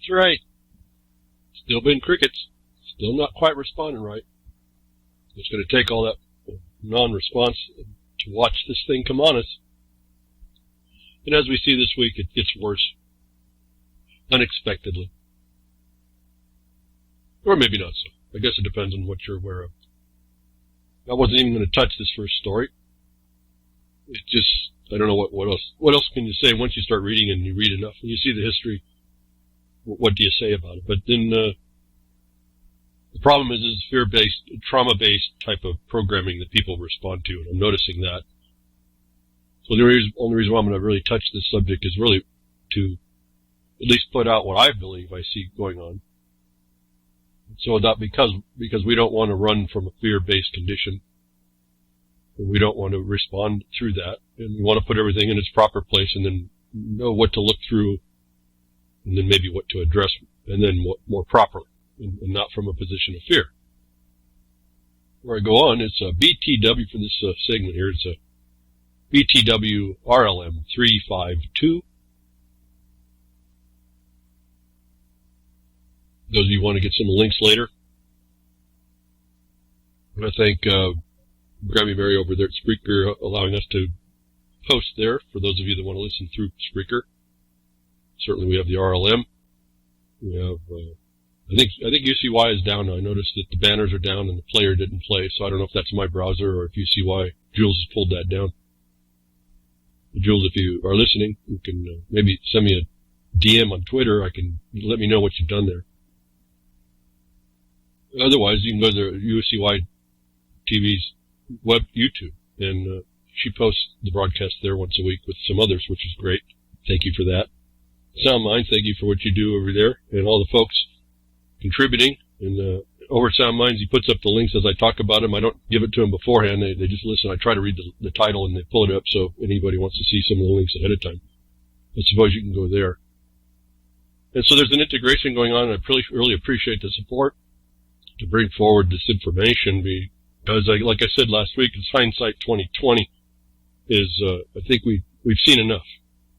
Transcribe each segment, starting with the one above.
That's right. Still been crickets. Still not quite responding right. It's going to take all that non-response to watch this thing come on us. And as we see this week, it gets worse. Unexpectedly. Or maybe not so. I guess it depends on what you're aware of. I wasn't even going to touch this first story. It just, I don't know what else. What else can you say once you start reading and you read enough and you see the history? What do you say about it? But then the problem is fear-based, trauma-based type of programming that people respond to, and I'm noticing that. So the only reason why I'm going to really touch this subject is really to at least put out what I believe I see going on. So that because we don't want to run from a fear-based condition, and we don't want to respond through that, and we want to put everything in its proper place, and then know what to look through, and then maybe what to address, and then what more properly, and not from a position of fear. Where I go on, it's a BTW for this segment here. It's a BTW RLM 352. Those of you who want to get some links later. I want to thank Grammy Mary over there at Spreaker allowing us to post there for those of you that want to listen through Spreaker. Certainly we have the RLM. We have, I think UCY is down now. I noticed that the banners are down and the player didn't play, so I don't know if that's my browser or if UCY, Jules has pulled that down. Jules, if you are listening, you can maybe send me a DM on Twitter. Let me know what you've done there. Otherwise, you can go to UCY TV's web YouTube, and she posts the broadcast there once a week with some others, which is great. Thank you for that. SoundMind, thank you for what you do over there, and all the folks contributing. And over at SoundMinds, he puts up the links as I talk about them. I don't give it to them beforehand. They just listen. I try to read the title, and they pull it up so anybody wants to see some of the links ahead of time. I suppose you can go there. And so there's an integration going on, and I really appreciate the support to bring forward this information, because like I said last week, it's hindsight 2020 is, I think we've seen enough.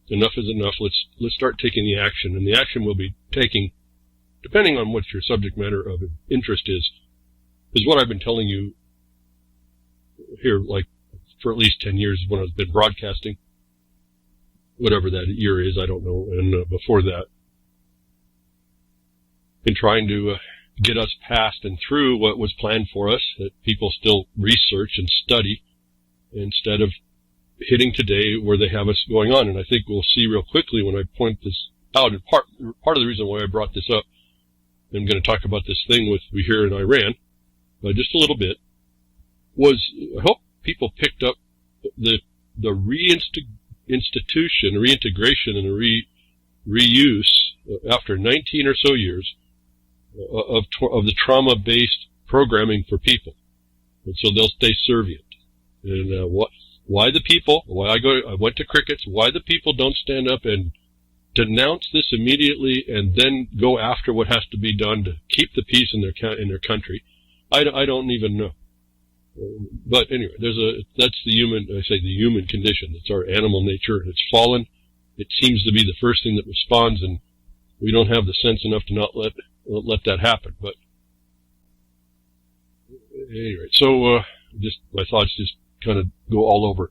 Enough is enough. Let's start taking the action, and the action we'll be taking, depending on what your subject matter of interest is what I've been telling you here, like, for at least 10 years when I've been broadcasting. Whatever that year is, I don't know, and before that. Been trying to get us past and through what was planned for us, that people still research and study, instead of hitting today where they have us going on. And I think we'll see real quickly when I point this out, and part of the reason why I brought this up, I'm going to talk about this thing we here in Iran, just a little bit, was I hope people picked up the reintegration and reuse after 19 or so years of the trauma-based programming for people, and so they'll stay servient. And why the people? I went to crickets. Why the people don't stand up and denounce this immediately, and then go after what has to be done to keep the peace in their country? I don't even know. But anyway, that's the human condition. It's our animal nature. It's fallen. It seems to be the first thing that responds, and we don't have the sense enough to not let that happen. But anyway, so just my thoughts just kind of go all over.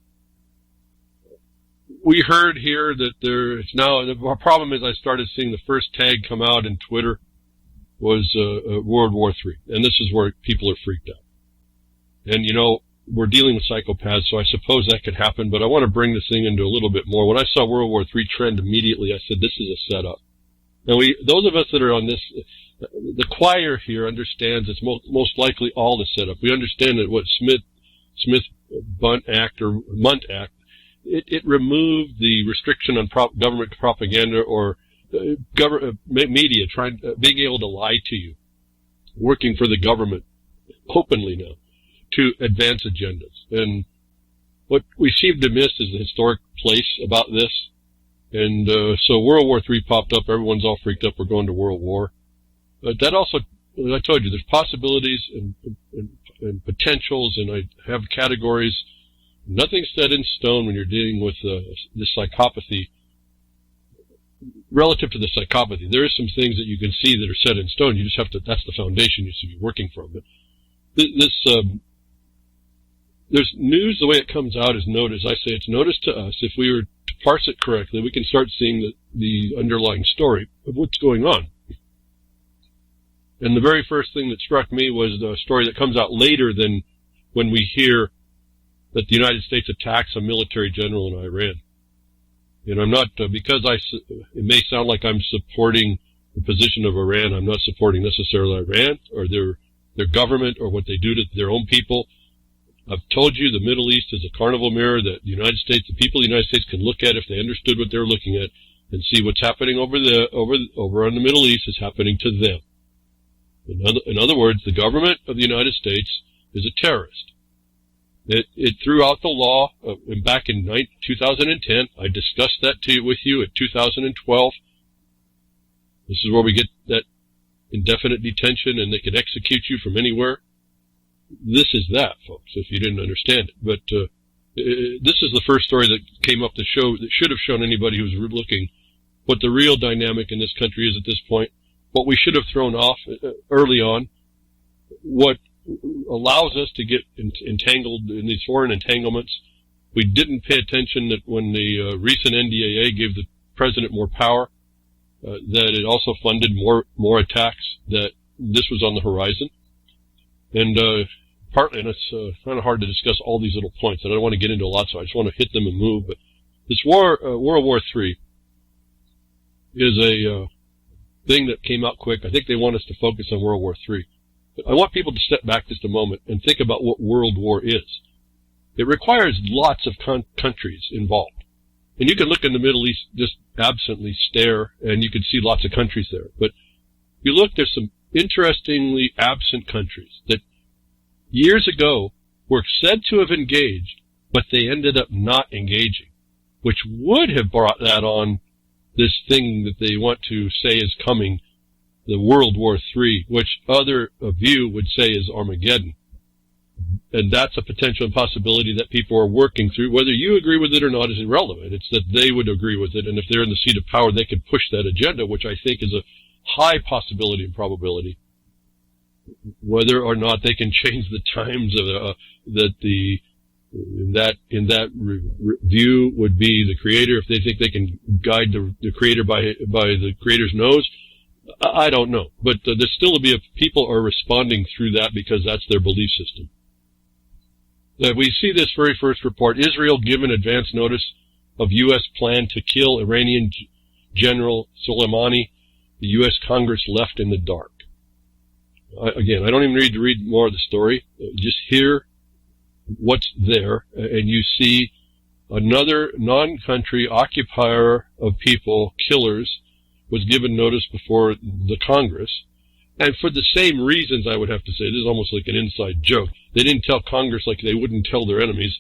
We heard here that it's now, the problem is I started seeing the first tag come out in Twitter was World War III, and this is where people are freaked out. And we're dealing with psychopaths, so I suppose that could happen, but I want to bring this thing into a little bit more. When I saw World War III trend immediately, I said, this is a setup. Now, those of us that are on this, the choir here understands it's most likely all the setup. We understand that what Smith-Mundt Act or Mundt Act, it removed the restriction on government propaganda or media being able to lie to you, working for the government openly now to advance agendas. And what we seem to miss is the historic place about this. And so World War III popped up. Everyone's all freaked up. We're going to World War. But that also, as I told you, there's possibilities and potentials, and I have categories. Nothing's set in stone when you're dealing with this psychopathy. relative to the psychopathy, there are some things that you can see that are set in stone. You just have to, that's the foundation you should be working from. But there's news, the way it comes out is notice. I say it's notice to us. If we were to parse it correctly, we can start seeing the underlying story of what's going on. And the very first thing that struck me was the story that comes out later than when we hear that the United States attacks a military general in Iran. And I'm not, because it may sound like I'm supporting the position of Iran, I'm not supporting necessarily Iran or their government or what they do to their own people. I've told you the Middle East is a carnival mirror that the United States, the people of the United States can look at if they understood what they're looking at and see what's happening over in the Middle East is happening to them. In other words, the government of the United States is a terrorist. It threw out the law back in 2010. I discussed that with you in 2012. This is where we get that indefinite detention and they can execute you from anywhere. This is that, folks, if you didn't understand it. But this is the first story that came up that should have shown anybody who was looking what the real dynamic in this country is at this point, what we should have thrown off early on, what allows us to get entangled in these foreign entanglements. We didn't pay attention that when the recent NDAA gave the president more power, that it also funded more attacks, that this was on the horizon. And partly, and it's kind of hard to discuss all these little points, and I don't want to get into a lot, so I just want to hit them and move. But this World War III is a thing that came out quick. I think they want us to focus on World War III. But I want people to step back just a moment and think about what world war is. It requires lots of countries involved. And you can look in the Middle East, just absently stare, and you can see lots of countries there. But if you look, there's some interestingly absent countries that years ago were said to have engaged, but they ended up not engaging, which would have brought that on this thing that they want to say is coming, the World War III, which other view would say is Armageddon. And that's a potential possibility that people are working through. Whether you agree with it or not is irrelevant. It's that they would agree with it, and if they're in the seat of power, they could push that agenda, which I think is a high possibility and probability. Whether or not they can change the times of in that view would be the creator. If they think they can guide the creator by the creator's nose, I don't know. But there's still to be people are responding through that because that's their belief system. We see this very first report. Israel given advance notice of U.S. plan to kill Iranian General Soleimani. The U.S. Congress left in the dark. Again, I don't even need to read more of the story. Just hear what's there, and you see another non-country occupier of people, killers, was given notice before the Congress. And for the same reasons, I would have to say, this is almost like an inside joke. They didn't tell Congress like they wouldn't tell their enemies,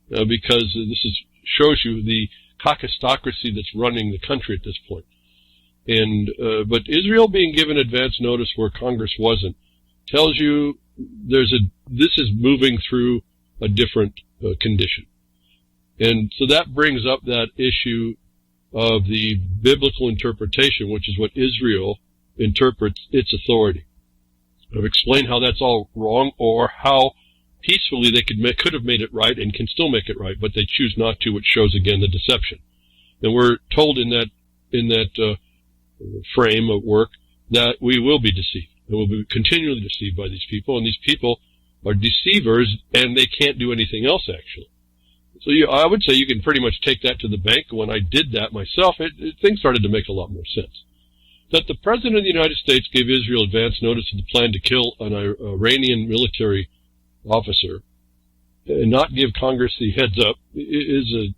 because this shows you the caucustocracy that's running the country at this point. And but Israel being given advance notice where Congress wasn't tells you this is moving through a different condition. And so that brings up that issue of the biblical interpretation, which is what Israel interprets its authority. I've explained how that's all wrong, or how peacefully they could have made it right and can still make it right, but they choose not to, which shows again the deception. And we're told in that frame of work that we will be deceived, and we'll be continually deceived by these people, and these people are deceivers, and they can't do anything else actually. So I would say you can pretty much take that to the bank. When I did that myself, things started to make a lot more sense. That the President of the United States gave Israel advance notice of the plan to kill an Iranian military officer and not give Congress the heads up is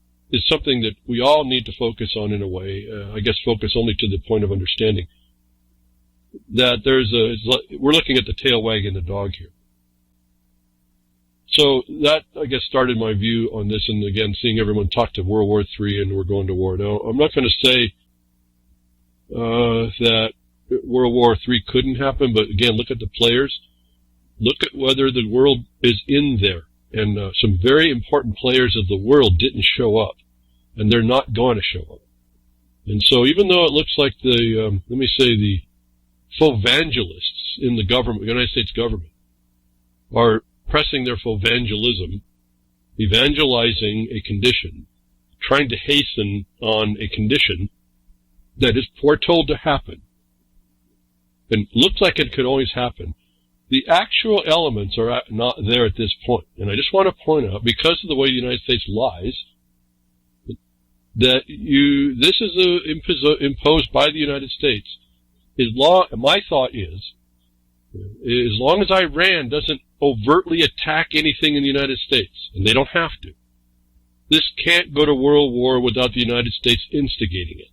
something that we all need to focus on in a way. I guess focus only to the point of understanding that we're looking at the tail wagging the dog here. So that, I guess, started my view on this, and again, seeing everyone talk to World War III and we're going to war. Now, I'm not going to say that World War III couldn't happen, but again, look at the players. Look at whether the world is in there. And some very important players of the world didn't show up, and they're not going to show up. And so even though it looks like the Fauxvangelists in the government, the United States government, are pressing their Fauxvangelism, evangelizing a condition, trying to hasten on a condition that is foretold to happen, and looks like it could always happen, the actual elements are not there at this point. And I just want to point out, because of the way the United States lies, that this is imposed by the United States. My thought is, as long as Iran doesn't overtly attack anything in the United States, and they don't have to, this can't go to world war without the United States instigating it.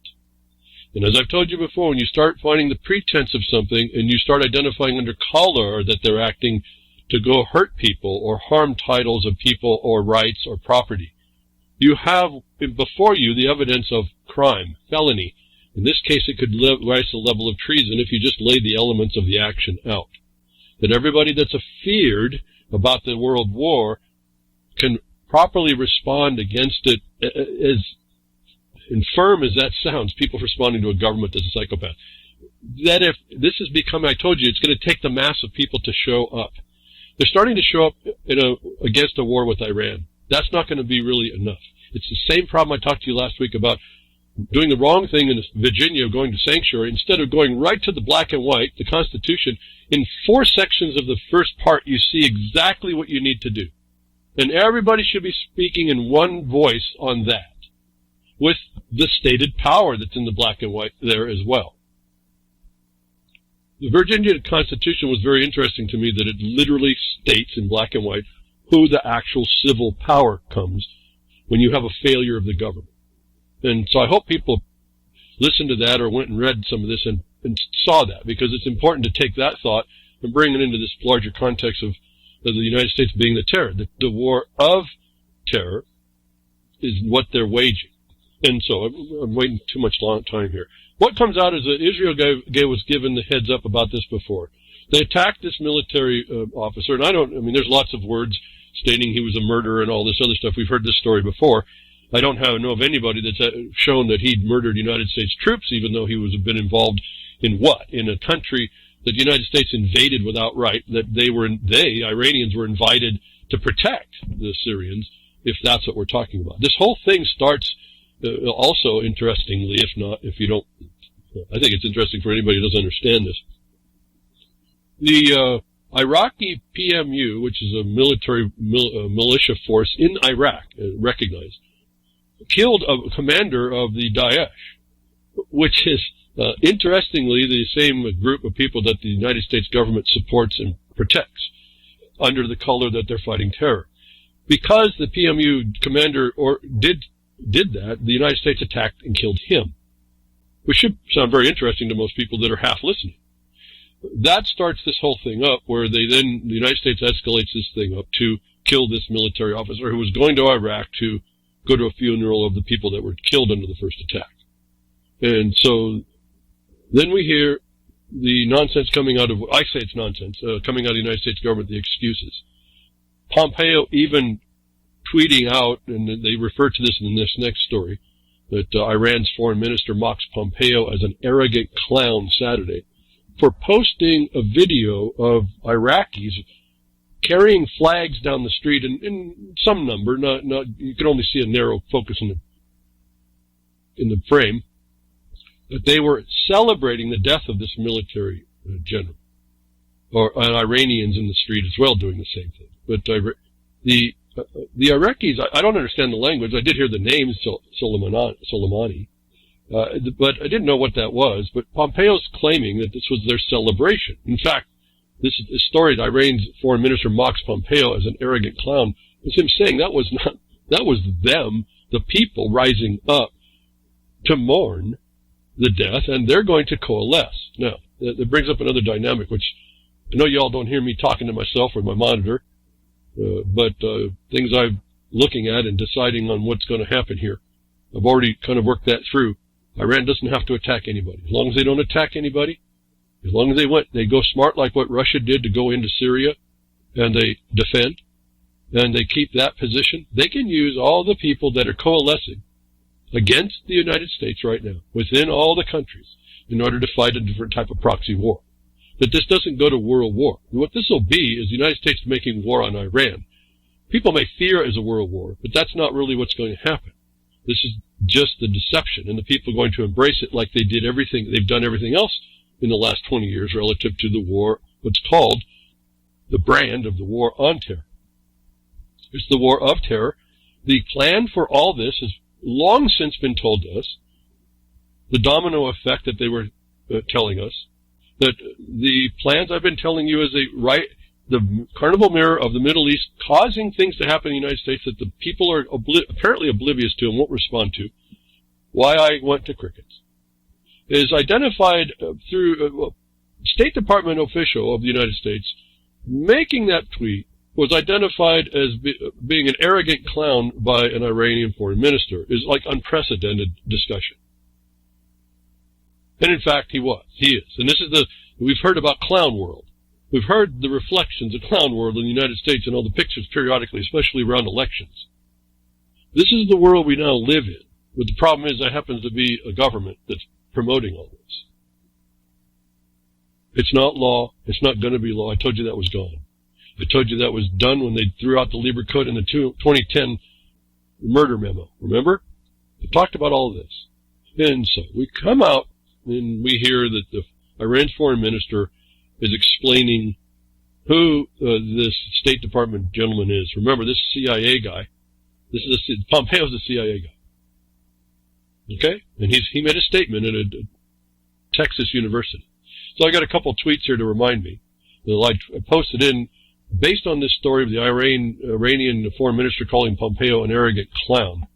And as I've told you before, when you start finding the pretense of something and you start identifying under color that they're acting to go hurt people or harm titles of people or rights or property, you have before you the evidence of crime, felony. In this case, it could rise to the level of treason if you just laid the elements of the action out. That everybody that's afeared about the world war can properly respond against it, as infirm as that sounds, people responding to a government that's a psychopath. That if this has become, I told you, it's going to take the mass of people to show up. They're starting to show up against a war with Iran. That's not going to be really enough. It's the same problem I talked to you last week about doing the wrong thing in Virginia, going to sanctuary, instead of going right to the black and white, the Constitution. In 4 sections of the first part, you see exactly what you need to do. And everybody should be speaking in one voice on that, with the stated power that's in the black and white there as well. The Virginia Constitution was very interesting to me, that it literally states in black and white who the actual civil power comes when you have a failure of the government. And so I hope people listened to that or went and read some of this and saw that, because it's important to take that thought and bring it into this larger context of the United States being the terror. The war of terror is what they're waging. And so I'm waiting too much long time here. What comes out is that Israel was given the heads up about this before. They attacked this military officer, and there's lots of words stating he was a murderer and all this other stuff. We've heard this story before. I don't know of anybody that's shown that he'd murdered United States troops, even though he was been involved in what? In a country that the United States invaded without right, that Iranians were invited to protect the Syrians, if that's what we're talking about. This whole thing starts also, interestingly, if you don't, I think it's interesting for anybody who doesn't understand this. The Iraqi PMU, which is a military militia force in Iraq, recognized, killed a commander of the Daesh, which is, interestingly, the same group of people that the United States government supports and protects under the color that they're fighting terror. Because the PMU commander did that, the United States attacked and killed him, which should sound very interesting to most people that are half listening. That starts this whole thing up, where the United States escalates this thing up to kill this military officer who was going to Iraq to go to a funeral of the people that were killed under the first attack. And so then we hear the nonsense coming out of, I say it's nonsense, coming out of the United States government, the excuses. Pompeo even tweeting out, and they refer to this in this next story, that Iran's foreign minister mocks Pompeo as an arrogant clown Saturday for posting a video of Iraqis carrying flags down the street in some number, not you can only see a narrow focus in the frame, that they were celebrating the death of this military general, and Iranians in the street as well doing the same thing. But the Iraqis, I don't understand the language. I did hear the name Soleimani, but I didn't know what that was. But Pompeo's claiming that this was their celebration. In fact, this story that Iran's foreign minister mocks Pompeo as an arrogant clown was him saying that was them, the people rising up to mourn the death, and they're going to coalesce. Now, that brings up another dynamic, which I know you all don't hear me talking to myself or my monitor, but things I'm looking at and deciding on what's going to happen here. I've already kind of worked that through. Iran doesn't have to attack anybody. As long as they don't attack anybody, as long as they go smart like what Russia did to go into Syria, and they defend, and they keep that position, they can use all the people that are coalescing against the United States right now, within all the countries, in order to fight a different type of proxy war. That this doesn't go to world war. What this will be is the United States making war on Iran. People may fear it as a world war, but that's not really what's going to happen. This is just the deception, and the people are going to embrace it like they've done everything else in the last 20 years relative to the war, what's called the brand of the war on terror. It's the war of terror. The plan for all this has long since been told to us. The domino effect that they were telling us, that the plans I've been telling you is the carnival mirror of the Middle East, causing things to happen in the United States that the people are apparently oblivious to and won't respond to. Why I went to crickets is identified through a State Department official of the United States. Making that tweet was identified as being an arrogant clown by an Iranian foreign minister. Is like unprecedented discussion. And in fact, he is. And this is we've heard about clown world. We've heard the reflections of clown world in the United States and all the pictures periodically, especially around elections. This is the world we now live in. But the problem is there happens to be a government that's promoting all this. It's not law. It's not going to be law. I told you that was gone. I told you that was done when they threw out the Lieber Code in the 2010 murder memo. Remember? I talked about all of this. And so we come out and we hear that the Iran's foreign minister is explaining who this State Department gentleman is. Remember, this CIA guy. Pompeo's the CIA guy. Okay? And he made a statement at a Texas university. So I got a couple of tweets here to remind me. I posted in, based on this story of the Iranian foreign minister calling Pompeo an arrogant clown.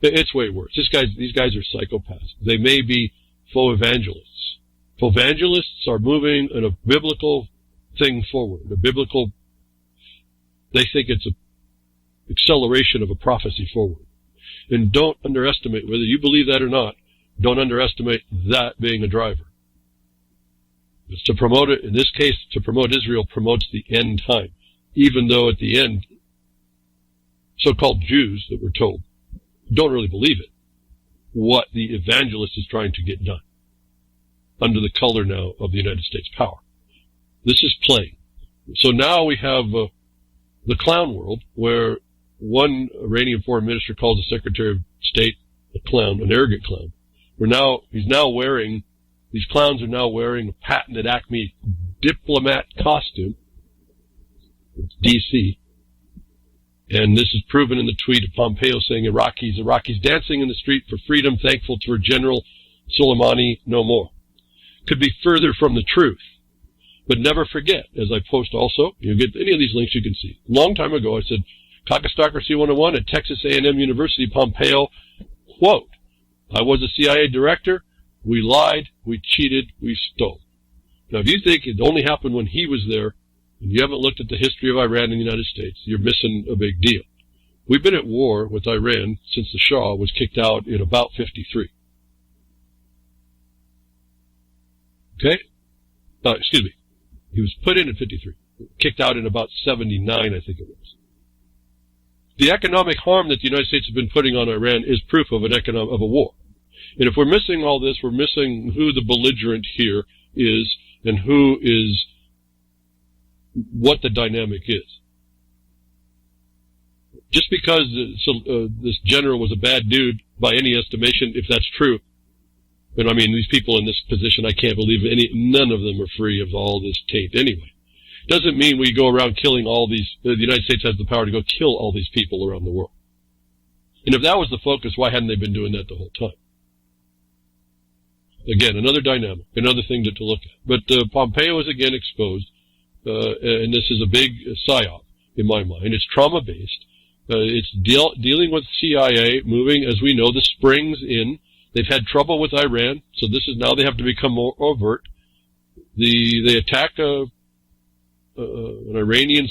It's way worse. These guys are psychopaths. They may be Fauxvangelists. Fauxvangelists are moving in a biblical thing forward. They think it's an acceleration of a prophecy forward. And don't underestimate, whether you believe that or not, don't underestimate that being a driver. It's to promote it, in this case, to promote Israel promotes the end time. Even though at the end, so-called Jews that we're told don't really believe it, what the evangelist is trying to get done under the color now of the United States power. This is playing. So now we have the clown world, where one Iranian foreign minister calls the Secretary of State a clown, an arrogant clown. These clowns are now wearing a patented Acme diplomat costume. It's DC. And this is proven in the tweet of Pompeo saying Iraqis dancing in the street for freedom, thankful to our General Soleimani no more. Could be further from the truth. But never forget, as I post also, you get any of these links you can see. A long time ago I said, Cockastocracy 101 at Texas A&M University, Pompeo, quote, I was a CIA director, we lied, we cheated, we stole. Now if you think it only happened when he was there, and you haven't looked at the history of Iran in the United States, you're missing a big deal. We've been at war with Iran since the Shah was kicked out in about 53. Okay? Excuse me. He was put in 53. Kicked out in about 79, I think it was. The economic harm that the United States has been putting on Iran is proof of a war. And if we're missing all this, we're missing who the belligerent here is and what the dynamic is. Just because this general was a bad dude, by any estimation, if that's true, and I mean, these people in this position, I can't believe none of them are free of all this taint anyway. Doesn't mean we go around killing all these, the United States has the power to go kill all these people around the world. And if that was the focus, why hadn't they been doing that the whole time? Again, another dynamic, another thing to look at. But Pompeo is again exposed, and this is a big psyop in my mind. It's trauma-based. It's dealing with CIA, moving, as we know, the springs in. They've had trouble with Iran, so this is now they have to become more overt. They attack an Iranian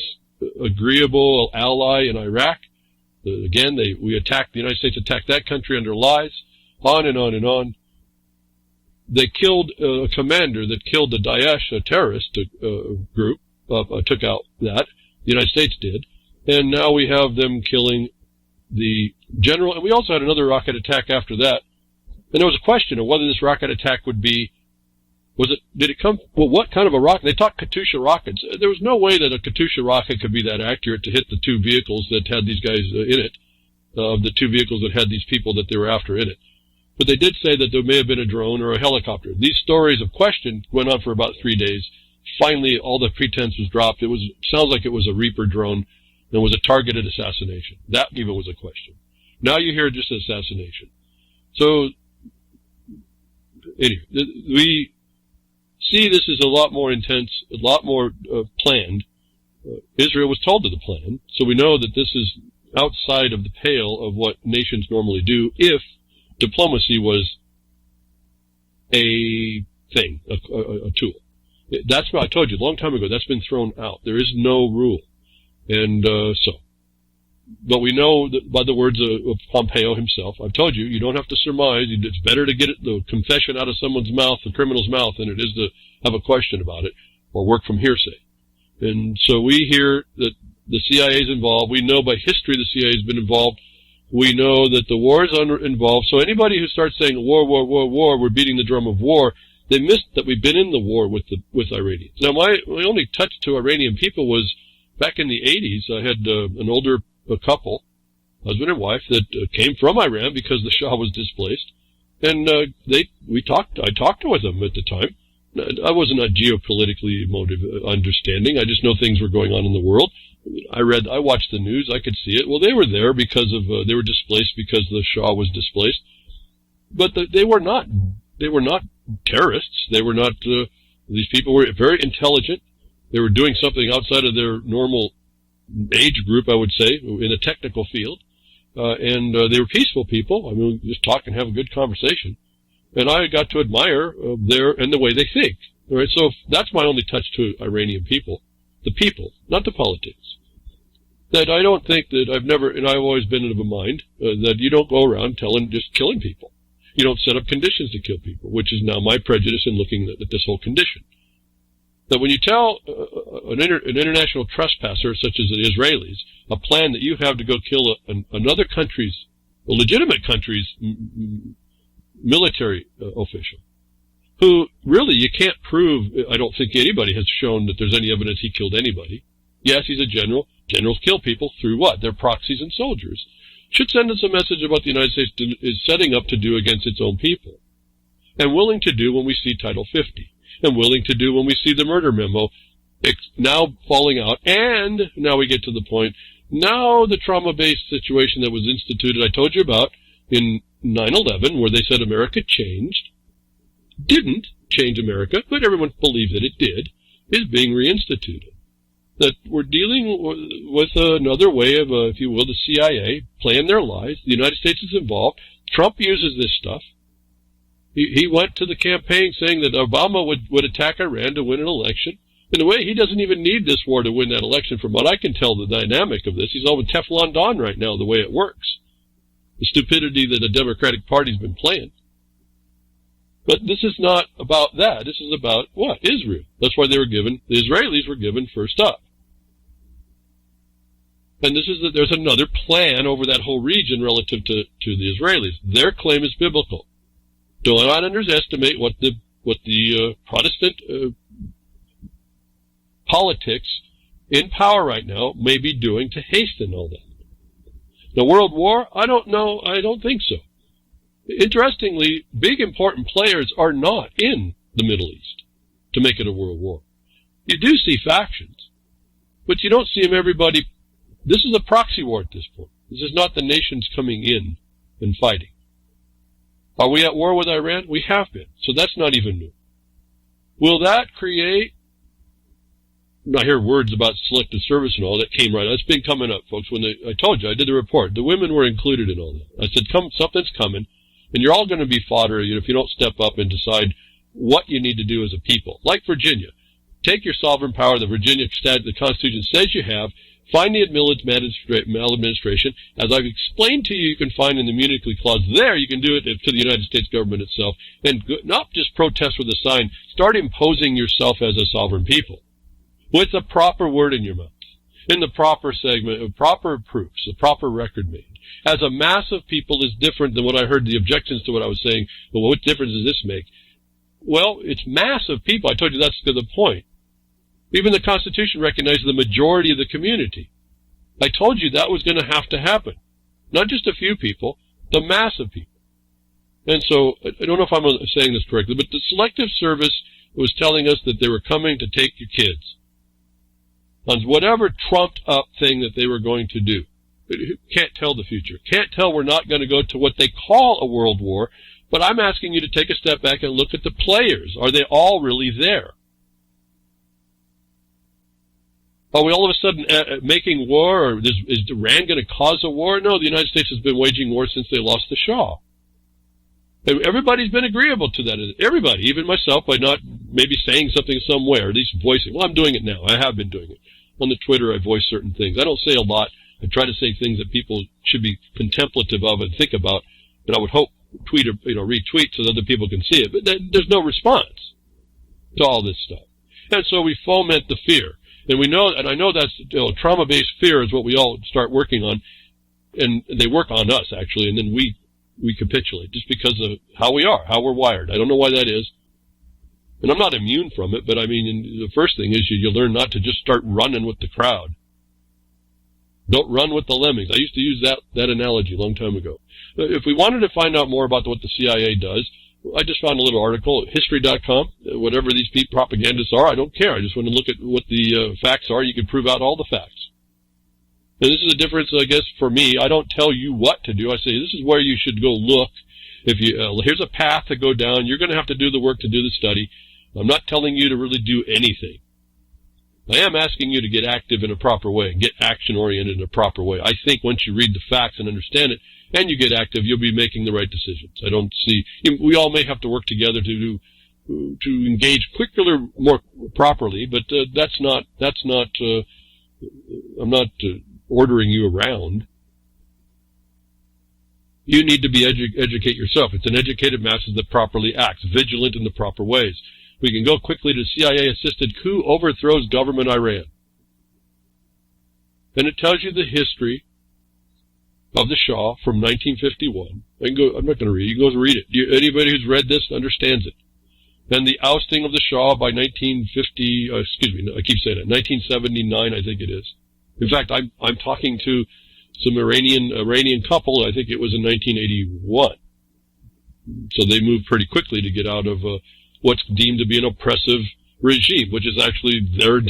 agreeable ally in Iraq. Again, the United States attacked that country under lies, on and on and on. They killed a commander that killed the Daesh, a terrorist group, took out that. The United States did. And now we have them killing the general, and we also had another rocket attack after that. And there was a question of whether this rocket attack would be, did it come, well, what kind of a rocket? They talked Katyusha rockets. There was no way that a Katyusha rocket could be that accurate to hit the two vehicles that had these guys in it, the two vehicles that had these people that they were after in it. But they did say that there may have been a drone or a helicopter. These stories of question went on for about 3 days. Finally, all the pretense was dropped. Sounds like it was a Reaper drone and was a targeted assassination. That even was a question. Now you hear just assassination. So, anyway, we see this is a lot more intense, a lot more planned. Israel was told of the plan, so we know that this is outside of the pale of what nations normally do if diplomacy was a thing, a tool. That's what I told you a long time ago. That's been thrown out. There is no rule. And but we know that by the words of Pompeo himself, I've told you, you don't have to surmise. It's better to get the confession out of someone's mouth, the criminal's mouth, than it is to have a question about it or work from hearsay. And so we hear that the CIA is involved. We know by history the CIA has been involved. We know that the war is involved. So anybody who starts saying war, we're beating the drum of war, they missed that we've been in the war with Iranians. Now, my only touch to Iranian people was back in the 80s. I had an older couple, husband and wife, that came from Iran because the Shah was displaced, and I talked with them at the time. I wasn't a geopolitically understanding. I just know things were going on in the world. I watched the news. I could see it. Well, they were there because of they were displaced because the Shah was displaced, but they were not terrorists. They were not. These people were very intelligent. They were doing something outside of their normal age group, I would say, in a technical field, and they were peaceful people. I mean, just talk and have a good conversation, and I got to admire the way they think. All right, so that's my only touch to Iranian people, the people, not the politics. That I don't think that I've always been of a mind that you don't go around just killing people. You don't set up conditions to kill people, which is now my prejudice in looking at this whole condition. That when you tell an international trespasser, such as the Israelis, a plan that you have to go kill another country's, a legitimate country's military official, who really you can't prove, I don't think anybody has shown that there's any evidence he killed anybody. Yes, he's a general. Generals kill people through what? They're proxies and soldiers. Should send us a message about the United States is setting up to do against its own people, and willing to do when we see Title 50, and willing to do when we see the murder memo now falling out. And now we get to the point, now the trauma-based situation that was instituted, I told you about, in 9/11, where they said America changed, didn't change America, but everyone believed that it did, is being reinstituted. That we're dealing with another way of, if you will, the CIA playing their lies. The United States is involved. Trump uses this stuff. He went to the campaign saying that Obama would attack Iran to win an election. In a way, he doesn't even need this war to win that election. From what I can tell, the dynamic of this, he's all with Teflon Don right now, the way it works. The stupidity that the Democratic Party's been playing. But this is not about that. This is about what? Israel. That's why the Israelis were given first up. And this is that there's another plan over that whole region relative to the Israelis. Their claim is biblical. Do not underestimate what the Protestant politics in power right now may be doing to hasten all that. The world war? I don't know. I don't think so. Interestingly, big important players are not in the Middle East to make it a world war. You do see factions, but you don't see them everybody. This is a proxy war at this point. This is not the nations coming in and fighting. Are we at war with Iran? We have been. So that's not even new. Will that create... I hear words about selective service and all that came right. That's been coming up, folks. I told you, I did the report. The women were included in all that. I said, something's coming, and you're all going to be fodder if you don't step up and decide what you need to do as a people. Like Virginia. Take your sovereign power, the Constitution says you have. Find the maladministration. As I've explained to you, you can find in the immunity clause there, you can do it to the United States government itself. And not just protest with a sign. Start imposing yourself as a sovereign people with a proper word in your mouth. in the proper segment, proper proofs, the proper record made, as a mass of people is different than what I heard the objections to what I was saying. Well, what difference does this make? Well, it's mass of people. I told you that's the point. Even the Constitution recognizes the majority of the community. I told you that was going to have to happen. Not just a few people, the mass of people. And so, I don't know if I'm saying this correctly, but the Selective Service was telling us that they were coming to take your kids on whatever trumped up thing that they were going to do. Can't tell the future. Can't tell we're not going to go to what they call a world war, but I'm asking you to take a step back and look at the players. Are they all really there? Are we all of a sudden making war, or is Iran going to cause a war? No, the United States has been waging war since they lost the Shah. Everybody's been agreeable to that. Everybody, even myself, by not maybe saying something somewhere, or at least voicing. Well, I'm doing it now. I have been doing it. On the Twitter, I voice certain things. I don't say a lot. I try to say things that people should be contemplative of and think about, and I would hope tweet or retweet so that other people can see it. But there's no response to all this stuff. And so we foment the fear. And we know, and I know that's, trauma-based fear is what we all start working on, and they work on us, actually, and then we capitulate just because of how we are, how we're wired. I don't know why that is. And I'm not immune from it, but I mean, the first thing is you learn not to just start running with the crowd. Don't run with the lemmings. I used to use that analogy a long time ago. If we wanted to find out more about what the CIA does, I just found a little article at history.com. Whatever these propagandists are, I don't care. I just want to look at what the facts are. You can prove out all the facts. And this is the difference, I guess, for me. I don't tell you what to do. I say, this is where you should go look. If you here's a path to go down. You're going to have to do the work to do the study. I'm not telling you to really do anything. I am asking you to get active in a proper way, get action-oriented in a proper way. I think once you read the facts and understand it, and you get active, you'll be making the right decisions. I don't see, we all may have to work together to engage quicker, more properly, but I'm not ordering you around. You need to be educate yourself. It's an educated masses that properly acts, vigilant in the proper ways. We can go quickly to CIA-assisted coup overthrows government Iran. And it tells you the history of the Shah from 1951. I'm not going to read it. You can go read it. Anybody who's read this understands it. And the ousting of the Shah by 1979, I think it is. In fact, I'm talking to some Iranian couple. I think it was in 1981. So they moved pretty quickly to get out of what's deemed to be an oppressive regime, which is actually their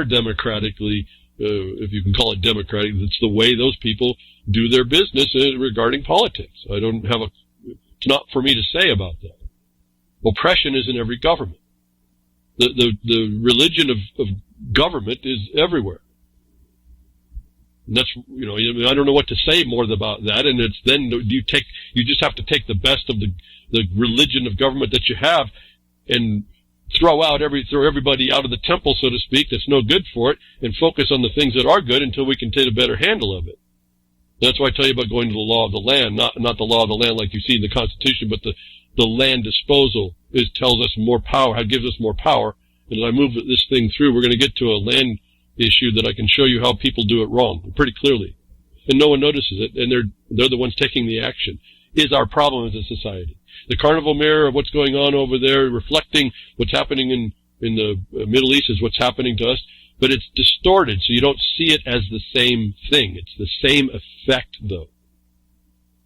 democratically, if you can call it democratic, it's the way those people do their business regarding politics. It's not for me to say about that. Oppression is in every government. The religion of government is everywhere. And that's, I don't know what to say more about that. And it's then you just have to take the best of the religion of government that you have and throw everybody out of the temple, so to speak, that's no good for it, and focus on the things that are good until we can take a better handle of it. That's why I tell you about going to the law of the land, not the law of the land like you see in the Constitution, but the land disposal tells us more power, gives us more power. And as I move this thing through, we're going to get to a land issue that I can show you how people do it wrong pretty clearly. And no one notices it, and they're the ones taking the action. Is our problem as a society. The carnival mirror of what's going on over there, reflecting what's happening in the Middle East is what's happening to us, but it's distorted, so you don't see it as the same thing. It's the same effect, though.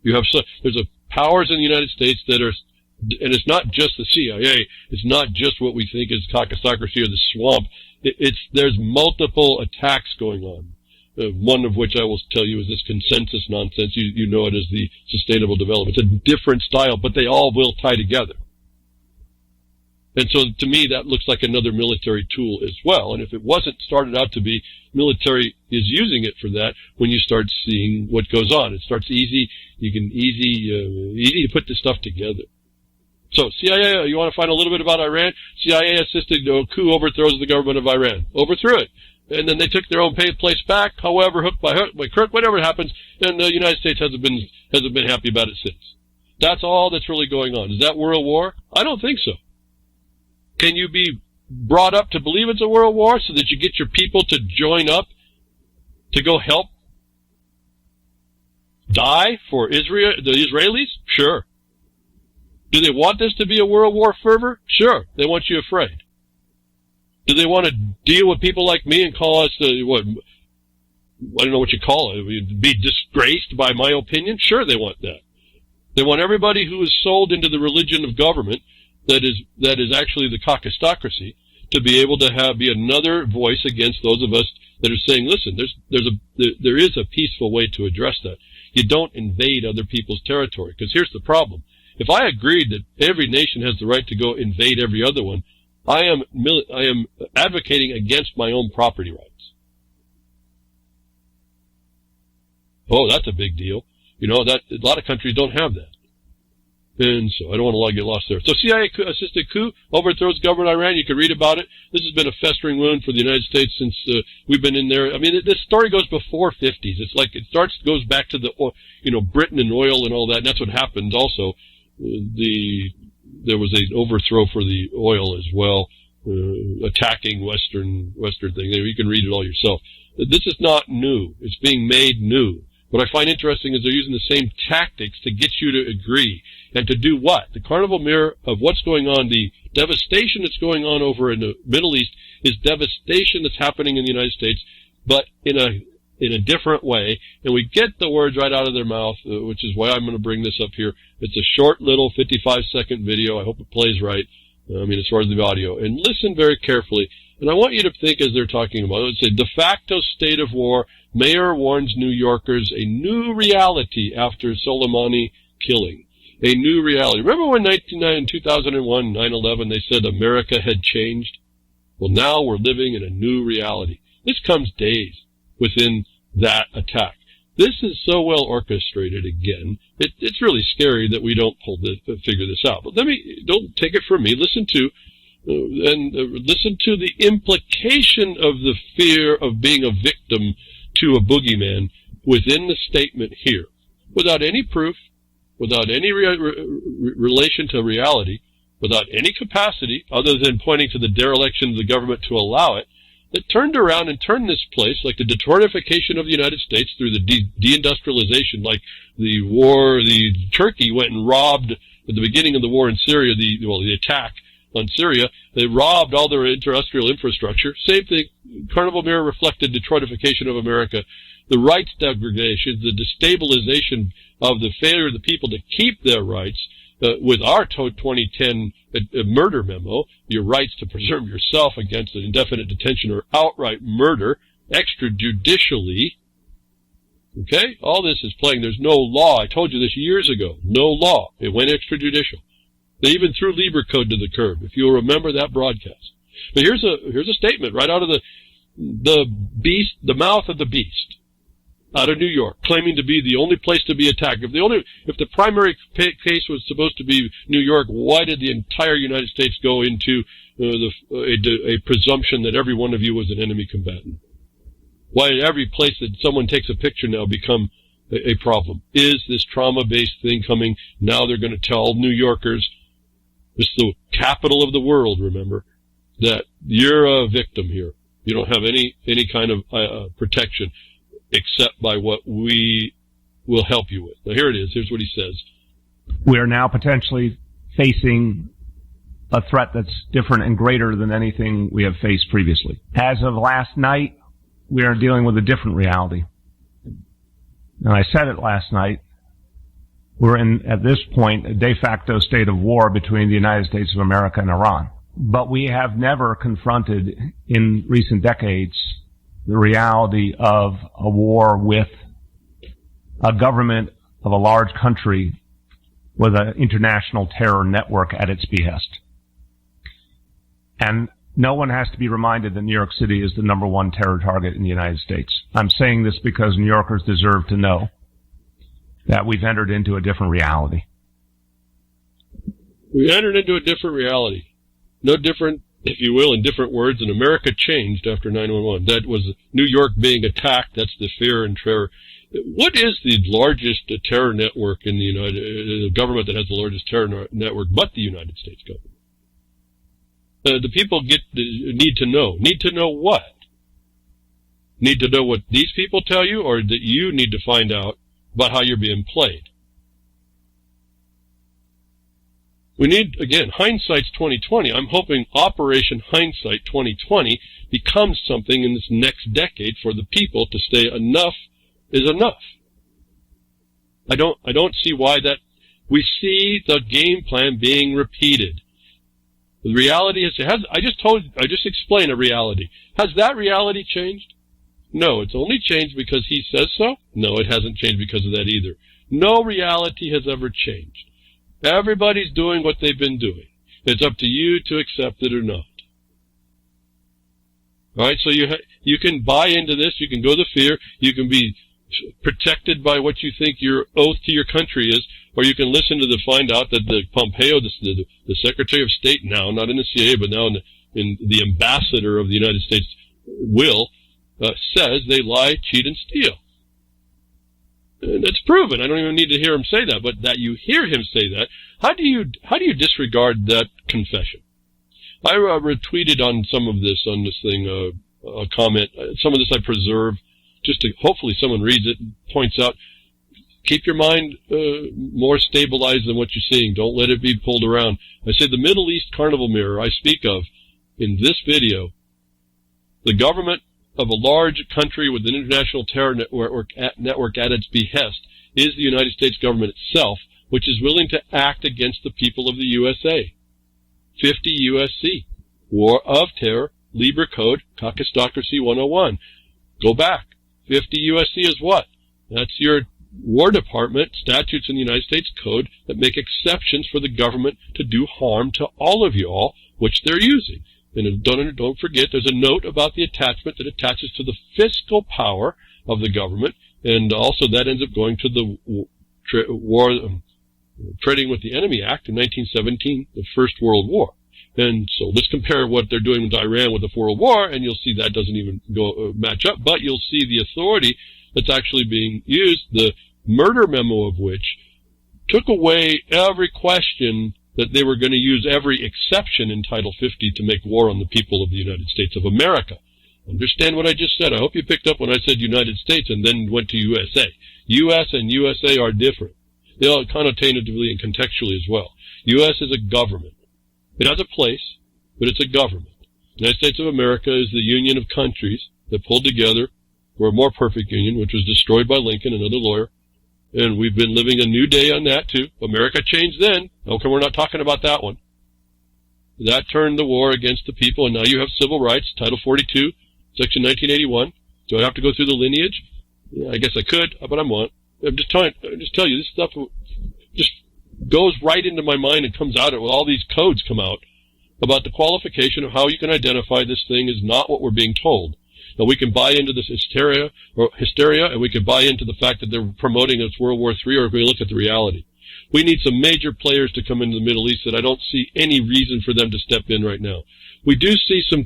There's powers in the United States that are, and it's not just the CIA, it's not just what we think is caucusocracy or the swamp. There's multiple attacks going on. One of which I will tell you is this consensus nonsense. You know it as the sustainable development. It's a different style, but they all will tie together. And so to me, that looks like another military tool as well. And if it wasn't started out to be, military is using it for that when you start seeing what goes on. It starts easy. You can easy to put this stuff together. So CIA, you want to find a little bit about Iran? CIA-assisted coup overthrows the government of Iran. Overthrew it. And then they took their own place back, however, hook by crook, whatever happens, and the United States hasn't been happy about it since. That's all that's really going on. Is that world war? I don't think so. Can you be brought up to believe it's a world war so that you get your people to join up to go help die for Israel, the Israelis? Sure. Do they want this to be a world war fervor? Sure. They want you afraid. Do they want to deal with people like me and call us, what, I don't know what you call it, be disgraced by my opinion? Sure, they want that. They want everybody who is sold into the religion of government, that is actually the caucustocracy, to be able to be another voice against those of us that are saying, listen, there is a peaceful way to address that. You don't invade other people's territory. Because here's the problem. If I agreed that every nation has the right to go invade every other one, I am advocating against my own property rights. Oh, that's a big deal. You know, that a lot of countries don't have that. And so I don't want to get lost there. So CIA-assisted coup overthrows government Iran. You can read about it. This has been a festering wound for the United States since we've been in there. I mean, this story goes before 50s. It's like goes back to Britain and oil and all that. And that's what happened also. There was an overthrow for the oil as well, attacking Western thing. You can read it all yourself. This is not new. It's being made new. What I find interesting is they're using the same tactics to get you to agree. And to do what? The carnival mirror of what's going on, the devastation that's going on over in the Middle East is devastation that's happening in the United States, but in a different way. And we get the words right out of their mouth, which is why I'm going to bring this up here. It's a short little 55-second video. I hope it plays right. As far as the audio. And listen very carefully. And I want you to think as they're talking about it. Let's say, de facto state of war. Mayor warns New Yorkers a new reality after Soleimani killing. A new reality. Remember when in 2001, 9/11, they said America had changed? Well, now we're living in a new reality. This comes days within that attack. This is so well orchestrated again. It's really scary that we don't figure this out. But don't take it from me. Listen to the implication of the fear of being a victim to a boogeyman within the statement here, without any proof, without any relation to reality, without any capacity other than pointing to the dereliction of the government to allow it, that turned around and turned this place, like the detortification of the United States through the deindustrialization, like the Turkey went and robbed at the beginning of the war in Syria, the attack on Syria, they robbed all their industrial infrastructure. Same thing, Carnival Mirror reflected detroitification of America, the rights degradation, the destabilization of the failure of the people to keep their rights, with our 2010 murder memo, your rights to preserve yourself against an indefinite detention or outright murder extrajudicially. Okay? All this is playing. There's no law. I told you this years ago. No law. It went extrajudicial. They even threw Lieber Code to the curb, if you'll remember that broadcast. But here's a statement right out of the mouth of the beast, out of New York, claiming to be the only place to be attacked. If the primary case was supposed to be New York, why did the entire United States go into a presumption that every one of you was an enemy combatant? Why did every place that someone takes a picture now become a problem? Is this trauma-based thing coming? Now they're going to tell New Yorkers, this is the capital of the world, remember, that you're a victim here. You don't have any kind of protection except by what we will help you with. Now here it is. Here's what he says. We are now potentially facing a threat that's different and greater than anything we have faced previously. As of last night, we are dealing with a different reality. And I said it last night. We're in, at this point, a de facto state of war between the United States of America and Iran. But we have never confronted in recent decades the reality of a war with a government of a large country with an international terror network at its behest. And no one has to be reminded that New York City is the number one terror target in the United States. I'm saying this because New Yorkers deserve to know that we've entered into a different reality. We entered into a different reality. No different, if you will, in different words, and America changed after 9/11. That was New York being attacked. That's the fear and terror. What is the largest terror network in the government that has the largest terror network but the United States government? The people need to know. Need to know what? need to know what these people tell you, or that you need to find out about how you're being played? We need, again, hindsight's 2020. I'm hoping Operation Hindsight 2020 becomes something in this next decade for the people to say enough is enough. I don't see why that. We see the game plan being repeated. The reality is, I just explained a reality. Has that reality changed? No, it's only changed because he says so. No, it hasn't changed because of that either. No reality has ever changed. Everybody's doing what they've been doing. It's up to you to accept it or not. All right, so you can buy into this. You can go to fear. You can be protected by what you think your oath to your country is, or you can listen to find out that the Pompeo, the Secretary of State now, not in the CIA, but now in the ambassador of the United States, says they lie, cheat, and steal. And it's proven. I don't even need to hear him say that, but that you hear him say that, how do you disregard that confession? I retweeted on some of this on this thing, a comment. Some of this I preserve just to hopefully someone reads it and points out. Keep your mind more stabilized than what you're seeing. Don't let it be pulled around. I say the Middle East carnival mirror I speak of in this video, the government of a large country with an international terror network at its behest is the United States government itself, which is willing to act against the people of the USA. 50 USC, War of Terror, Lieber Code, Caucusocracy 101. Go back. 50 USC is what? That's your War Department statutes in the United States Code that make exceptions for the government to do harm to all of you all, which they're using. And don't forget, there's a note about the attachment that attaches to the fiscal power of the government, and also that ends up going to the Trading with the Enemy Act in 1917, the First World War. And so let's compare what they're doing with Iran with the World War, and you'll see that doesn't even match up, but you'll see the authority that's actually being used, the murder memo of which took away every question that they were going to use every exception in Title 50 to make war on the people of the United States of America. Understand what I just said. I hope you picked up when I said United States and then went to USA. U.S. and USA are different. They are connotatively and contextually as well. U.S. is a government. It has a place, but it's a government. The United States of America is the union of countries that pulled together for a more perfect union, which was destroyed by Lincoln, another lawyer. And we've been living a new day on that, too. America changed then. Okay, we're not talking about that one. That turned the war against the people, and now you have civil rights, Title 42, Section 1981. Do I have to go through the lineage? Yeah, I guess I could, but I won't. I'm just tell you, this stuff just goes right into my mind and comes out. All these codes come out about the qualification of how you can identify this thing is not what we're being told. Now, we can buy into this hysteria, and we can buy into the fact that they're promoting it's World War III, or if we look at the reality. We need some major players to come into the Middle East that I don't see any reason for them to step in right now. We do see some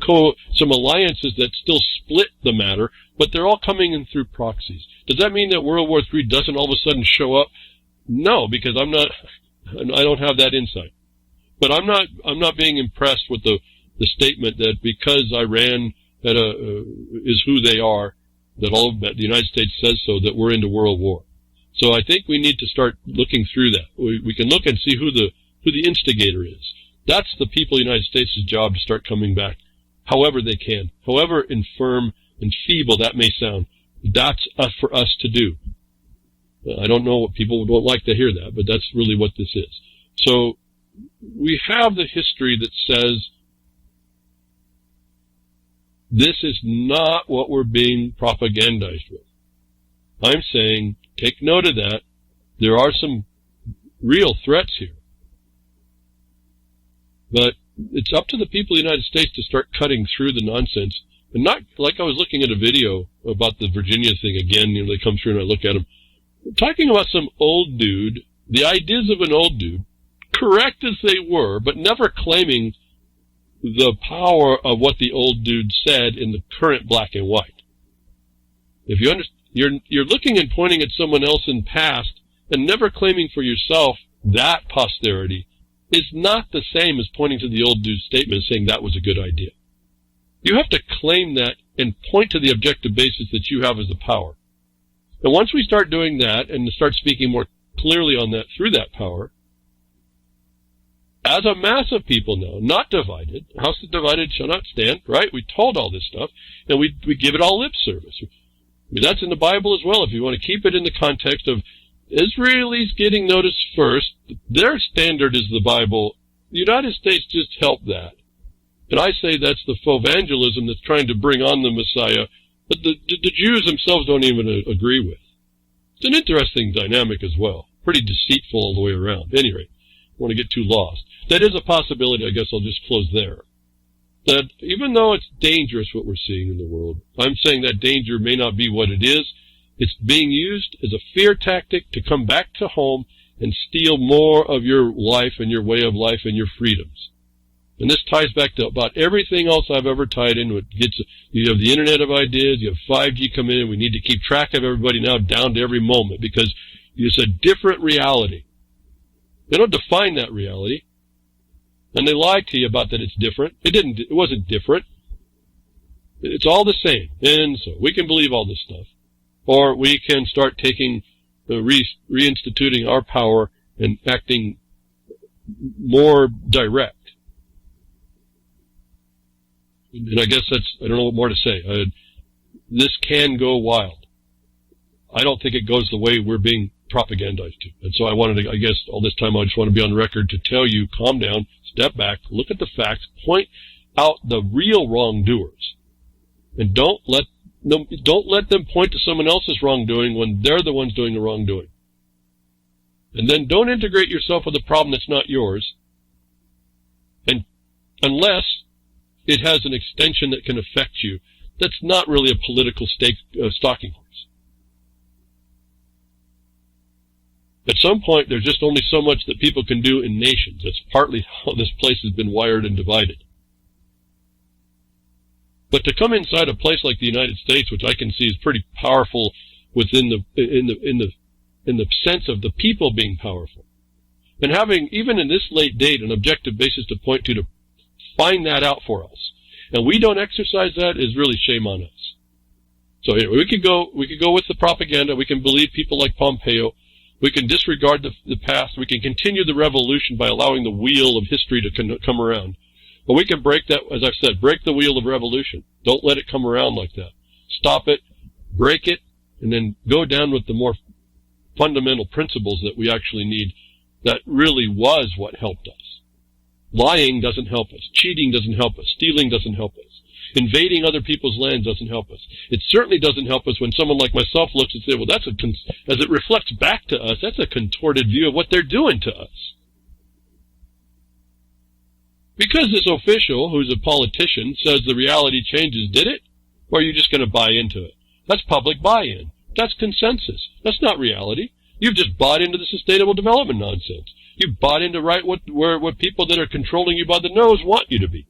alliances that still split the matter, but they're all coming in through proxies. Does that mean that World War III doesn't all of a sudden show up? No, because I don't have that insight. But I'm not being impressed with the statement that because Iran is who they are, that the United States says so, that we're into World War. So I think we need to start looking through that. We can look and see who the instigator is. That's the people of the United States' job to start coming back, however they can, however infirm and feeble that may sound. That's for us to do. I don't know what people don't like to hear that, but that's really what this is. So we have the history that says this is not what we're being propagandized with. I'm saying, take note of that. There are some real threats here. But it's up to the people of the United States to start cutting through the nonsense. And not like I was looking at a video about the Virginia thing again. They come through and I look at them. Talking about some old dude, the ideas of an old dude, correct as they were, but never claiming the power of what the old dude said in the current black and white. If you understand, you're looking and pointing at someone else in past and never claiming for yourself that posterity is not the same as pointing to the old dude's statement and saying that was a good idea. You have to claim that and point to the objective basis that you have as the power. And once we start doing that and start speaking more clearly on that through that power, as a mass of people now, not divided, house that divided shall not stand, right? We told all this stuff, and we give it all lip service. I mean, that's in the Bible as well, if you want to keep it in the context of Israelis getting notice first. Their standard is the Bible. The United States just helped that. And I say that's the Fauxvangelism that's trying to bring on the Messiah, but the Jews themselves don't even agree with. It's an interesting dynamic as well. Pretty deceitful all the way around. At any rate, I don't want to get too lost. That is a possibility. I guess I'll just close there. That even though it's dangerous what we're seeing in the world, I'm saying that danger may not be what it is. It's being used as a fear tactic to come back to home and steal more of your life and your way of life and your freedoms. And this ties back to about everything else I've ever tied in. You have the Internet of Ideas, you have 5G come in, and we need to keep track of everybody now down to every moment because it's a different reality. They don't define that reality. And they lie to you about that it's different. It wasn't different. It's all the same. And so we can believe all this stuff. Or we can start taking, reinstituting our power and acting more direct. And I guess I don't know what more to say. This can go wild. I don't think it goes the way we're being propagandized to. And so I wanted to, I guess, all this time I just want to be on the record to tell you, calm down, step back, look at the facts, point out the real wrongdoers. And don't let them point to someone else's wrongdoing when they're the ones doing the wrongdoing. And then don't integrate yourself with a problem that's not yours, and unless it has an extension that can affect you, that's not really a political stalking horse. At some point, there's just only so much that people can do in nations. That's partly how this place has been wired and divided. But to come inside a place like the United States, which I can see is pretty powerful within in the sense of the people being powerful, and having, even in this late date, an objective basis to point to find that out for us, and we don't exercise that, is really shame on us. So anyway, we could go with the propaganda. We can believe people like Pompeo. We can disregard the past. We can continue the revolution by allowing the wheel of history to come around. But we can break that, as I've said, break the wheel of revolution. Don't let it come around like that. Stop it, break it, and then go down with the more fundamental principles that we actually need. That really was what helped us. Lying doesn't help us. Cheating doesn't help us. Stealing doesn't help us. Invading other people's lands doesn't help us. It certainly doesn't help us when someone like myself looks and says, well, as it reflects back to us, that's a contorted view of what they're doing to us. Because this official, who's a politician, says the reality changes, did it? Or are you just going to buy into it? That's public buy-in. That's consensus. That's not reality. You've just bought into the sustainable development nonsense. You've bought into what people that are controlling you by the nose want you to be.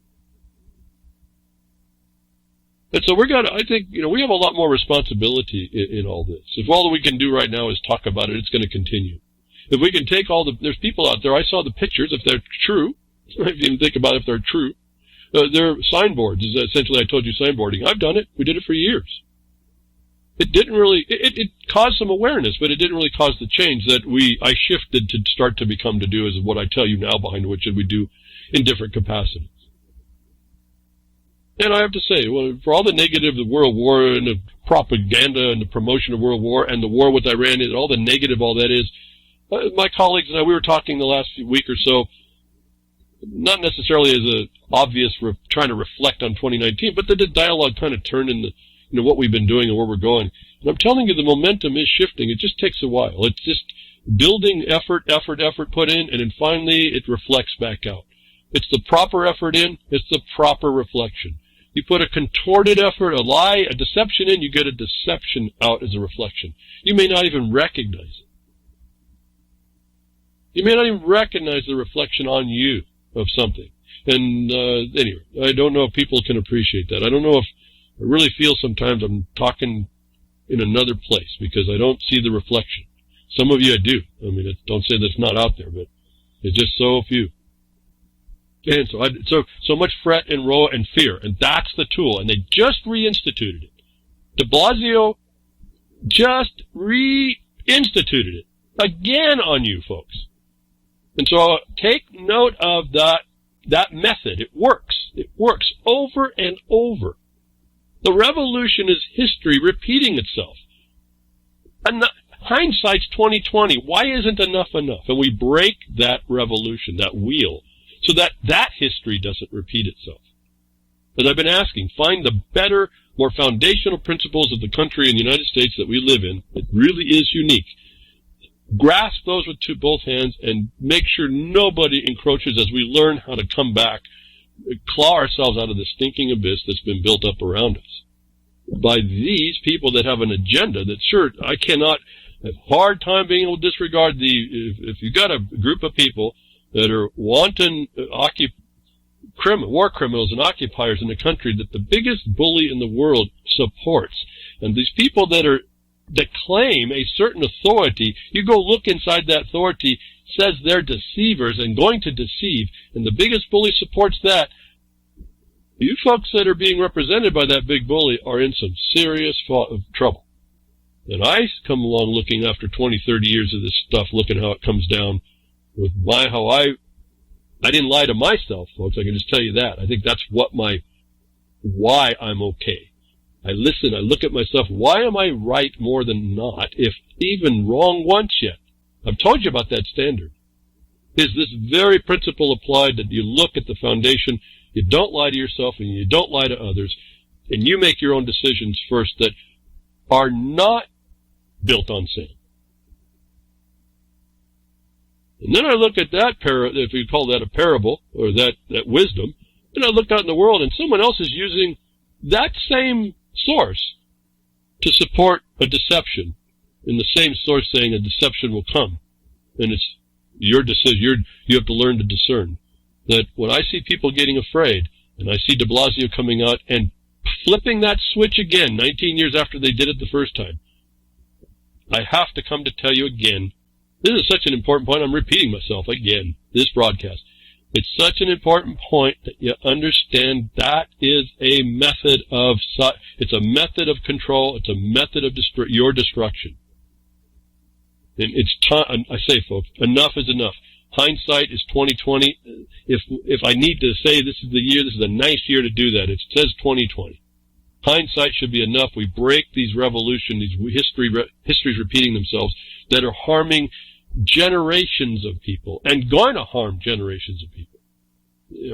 And so I think, we have a lot more responsibility in all this. If all that we can do right now is talk about it, it's going to continue. If we can take there's people out there, I saw the pictures, if they're true, if you even think about it, if they're true, they're signboards, is essentially, I told you, signboarding. I've done it. We did it for years. It didn't really, it caused some awareness, but it didn't really cause the change that I shifted to start to become to do, is what I tell you now, behind which we do in different capacities. And I have to say, for all the negative, the World War and the propaganda and the promotion of World War and the war with Iran and all the negative all that is, my colleagues and I, we were talking the last week or so, not necessarily as a obvious trying to reflect on 2019, but the dialogue kind of turned into what we've been doing and where we're going. And I'm telling you, the momentum is shifting. It just takes a while. It's just building effort put in, and then finally it reflects back out. It's the proper effort in, it's the proper reflection. You put a contorted effort, a lie, a deception in, you get a deception out as a reflection. You may not even recognize it. You may not even recognize the reflection on you of something. And anyway, I don't know if people can appreciate that. I don't know if I really feel sometimes I'm talking in another place because I don't see the reflection. Some of you I do. I mean, don't say that's not out there, but it's just so few. And so much fret and row and fear, and that's the tool. And they just reinstituted it. De Blasio just reinstituted it again on you folks. And so take note of that method. It works. It works over and over. The revolution is history repeating itself. And hindsight's 2020. Why isn't enough? And we break that revolution, that wheel, so that history doesn't repeat itself. As I've been asking, find the better, more foundational principles of the country and the United States that we live in. It really is unique. Grasp those with both hands and make sure nobody encroaches as we learn how to come back, claw ourselves out of the stinking abyss that's been built up around us by these people that have an agenda that, sure, I cannot have a hard time being able to disregard if you've got a group of people that are wanton war criminals and occupiers in the country that the biggest bully in the world supports. And these people that claim a certain authority, you go look inside that authority, says they're deceivers and going to deceive, and the biggest bully supports that. You folks that are being represented by that big bully are in some serious trouble. And I come along looking after 20, 30 years of this stuff, looking how it comes down with I didn't lie to myself, folks. I can just tell you that. I think that's why I'm okay. I listen, I look at myself. Why am I right more than not, if even wrong once yet? I've told you about that standard. Is this very principle applied that you look at the foundation, you don't lie to yourself and you don't lie to others, and you make your own decisions first that are not built on sin. And then I look at that if you call that a parable, or that wisdom, and I look out in the world and someone else is using that same source to support a deception, and the same source saying a deception will come. And it's your decision. You have to learn to discern. That when I see people getting afraid, and I see de Blasio coming out and flipping that switch again, 19 years after they did it the first time, I have to come to tell you again, this is such an important point, I'm repeating myself again, this broadcast. It's such an important point that you understand that is a method of control, it's a method of your destruction. And it's time, I say folks, enough is enough. Hindsight is 2020. If I need to say this is the year, this is a nice year to do that. It says 2020. Hindsight should be enough. We break these revolutions, these histories repeating themselves that are harming generations of people and going to harm generations of people.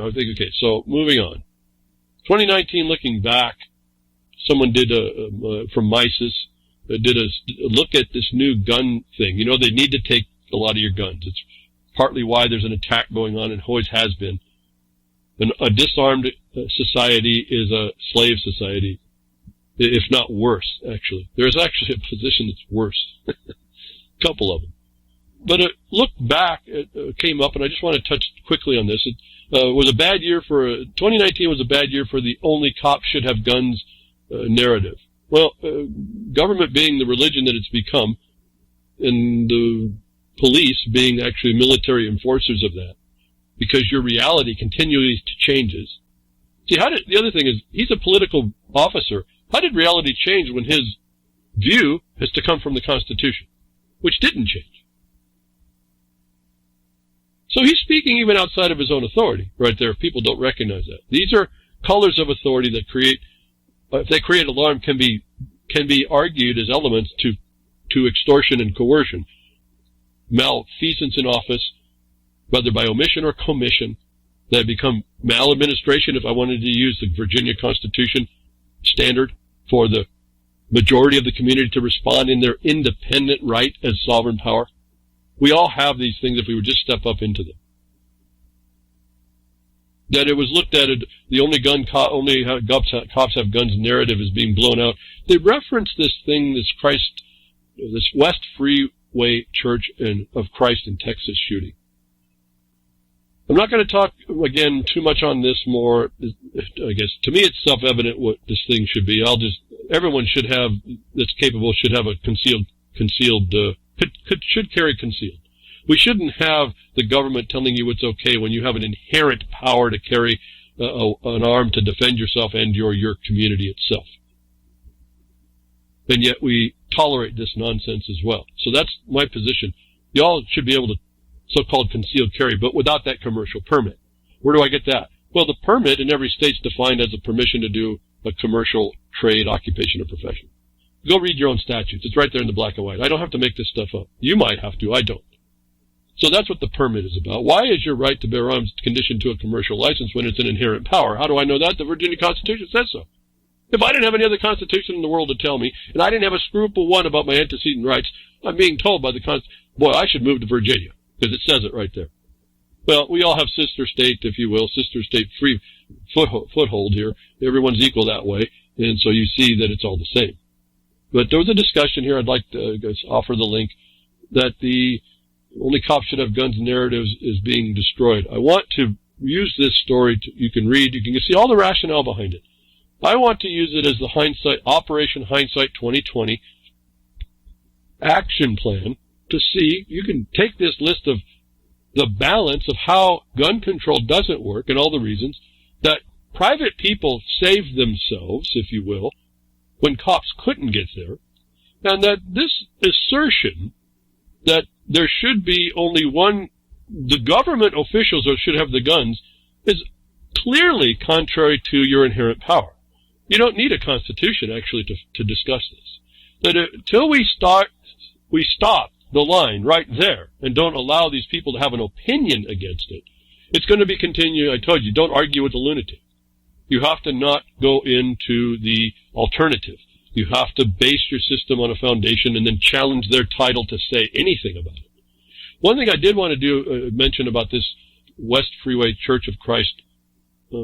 I think, okay, so moving on. 2019, looking back, someone did from ISUS, did a look at this new gun thing. They need to take a lot of your guns. It's partly why there's an attack going on and always has been. A disarmed society is a slave society, if not worse, actually. There's actually a position that's worse. A couple of them. But look back, it came up, and I just want to touch quickly on this. It was a bad year 2019 was a bad year for the only cops should have guns narrative. Well, government being the religion that it's become, and the police being actually military enforcers of that, because your reality continually changes. See, the other thing is, he's a political officer. How did reality change when his view has to come from the Constitution, which didn't change? So he's speaking even outside of his own authority, right there, if people don't recognize that. These are colors of authority that if they create alarm, can be argued as elements to extortion and coercion. Malfeasance in office, whether by omission or commission, that become maladministration, if I wanted to use the Virginia Constitution standard for the majority of the community to respond in their independent right as sovereign power. We all have these things if we would just step up into them. That it was looked at, the only cops have guns narrative is being blown out. They reference this thing, this West Freeway Church of Christ in Texas shooting. I'm not going to talk, again, too much on this more. I guess, to me, it's self-evident what this thing should be. Everyone that's capable should have a should carry concealed. We shouldn't have the government telling you it's okay when you have an inherent power to carry an arm to defend yourself and your community itself. And yet we tolerate this nonsense as well. So that's my position. Y'all should be able to so-called concealed carry, but without that commercial permit. Where do I get that? Well, the permit in every state is defined as a permission to do a commercial trade, occupation, or profession. Go read your own statutes. It's right there in the black and white. I don't have to make this stuff up. You might have to. I don't. So that's what the permit is about. Why is your right to bear arms conditioned to a commercial license when it's an inherent power? How do I know that? The Virginia Constitution says so. If I didn't have any other constitution in the world to tell me, and I didn't have a scruple one about my antecedent rights, I'm being told by the Constitution, boy, I should move to Virginia, because it says it right there. Well, we all have sister state, if you will, sister state free foothold here. Everyone's equal that way, and so you see that it's all the same. But there was a discussion here, I'd like to offer the link, that the only cops should have guns narratives is being destroyed. I want to use this story, you can read, you can see all the rationale behind it. I want to use it as the Operation Hindsight 2020 action plan to see, you can take this list of the balance of how gun control doesn't work and all the reasons that private people saved themselves, if you will, when cops couldn't get there, and that this assertion that there should be only one, the government officials should have the guns, is clearly contrary to your inherent power. You don't need a constitution, actually, to discuss this. That until we stop the line right there and don't allow these people to have an opinion against it, it's going to be continuing. I told you, don't argue with the lunatic. You have to not go into the alternative. You have to base your system on a foundation and then challenge their title to say anything about it. One thing I did want to mention about this West Freeway Church of Christ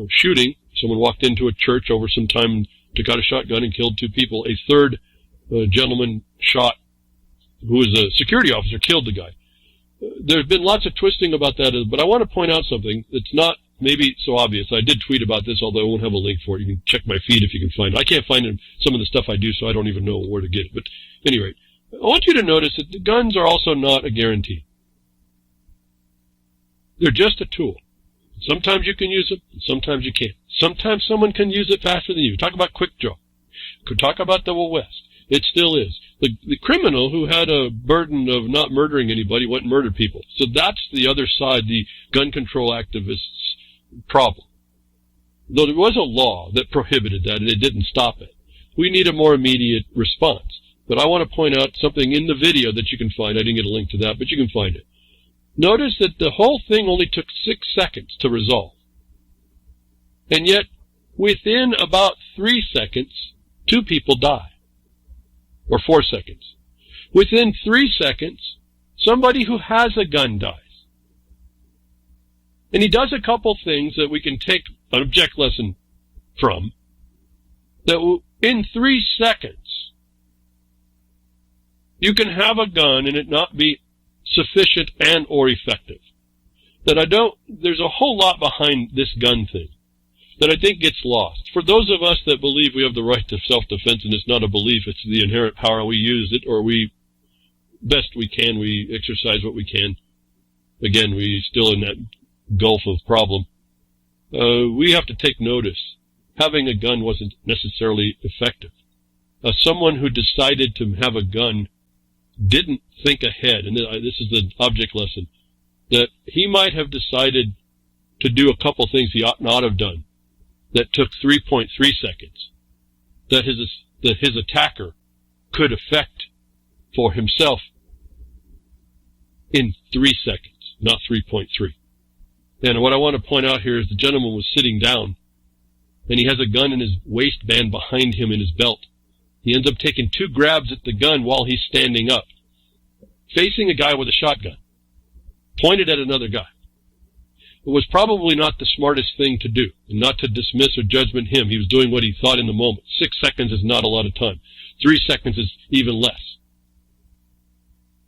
shooting. Someone walked into a church over some time and took out a shotgun and killed 2 people. A third gentleman shot, who was a security officer, killed the guy. There's been lots of twisting about that, but I want to point out something that's not maybe so obvious. I did tweet about this, although I won't have a link for it. You can check my feed if you can find it. I can't find some of the stuff I do, so I don't even know where to get it. But at any rate, I want you to notice that the guns are also not a guarantee. They're just a tool. Sometimes you can use it, and sometimes you can't. Sometimes someone can use it faster than you. Talk about quick draw. Could talk about the West. It still is. The criminal who had a burden of not murdering anybody went and murdered people. So that's the other side, the gun control activists' problem. Though there was a law that prohibited that, and it didn't stop it. We need a more immediate response. But I want to point out something in the video that you can find. I didn't get a link to that, but you can find it. Notice that the whole thing only took 6 seconds to resolve. And yet, within about 3 seconds, 2 people die. Or 4 seconds. Within 3 seconds, somebody who has a gun dies. And he does a couple things that we can take an object lesson from. That in 3 seconds, you can have a gun and it not be sufficient and or effective. There's a whole lot behind this gun thing that I think gets lost. For those of us that believe we have the right to self-defense, and it's not a belief, it's the inherent power, we use it, or best we can, we exercise what we can. Again, we still in that gulf of problem. We have to take notice. Having a gun wasn't necessarily effective. Someone who decided to have a gun didn't think ahead, and this is the object lesson, that he might have decided to do a couple things he ought not have done that took 3.3 seconds, that his attacker could effect for himself in 3 seconds, not 3.3. And what I want to point out here is the gentleman was sitting down, and he has a gun in his waistband behind him in his belt. He ends up taking 2 grabs at the gun while he's standing up, facing a guy with a shotgun, pointed at another guy. It was probably not the smartest thing to do, and not to dismiss or judgment him. He was doing what he thought in the moment. 6 seconds is not a lot of time. 3 seconds is even less.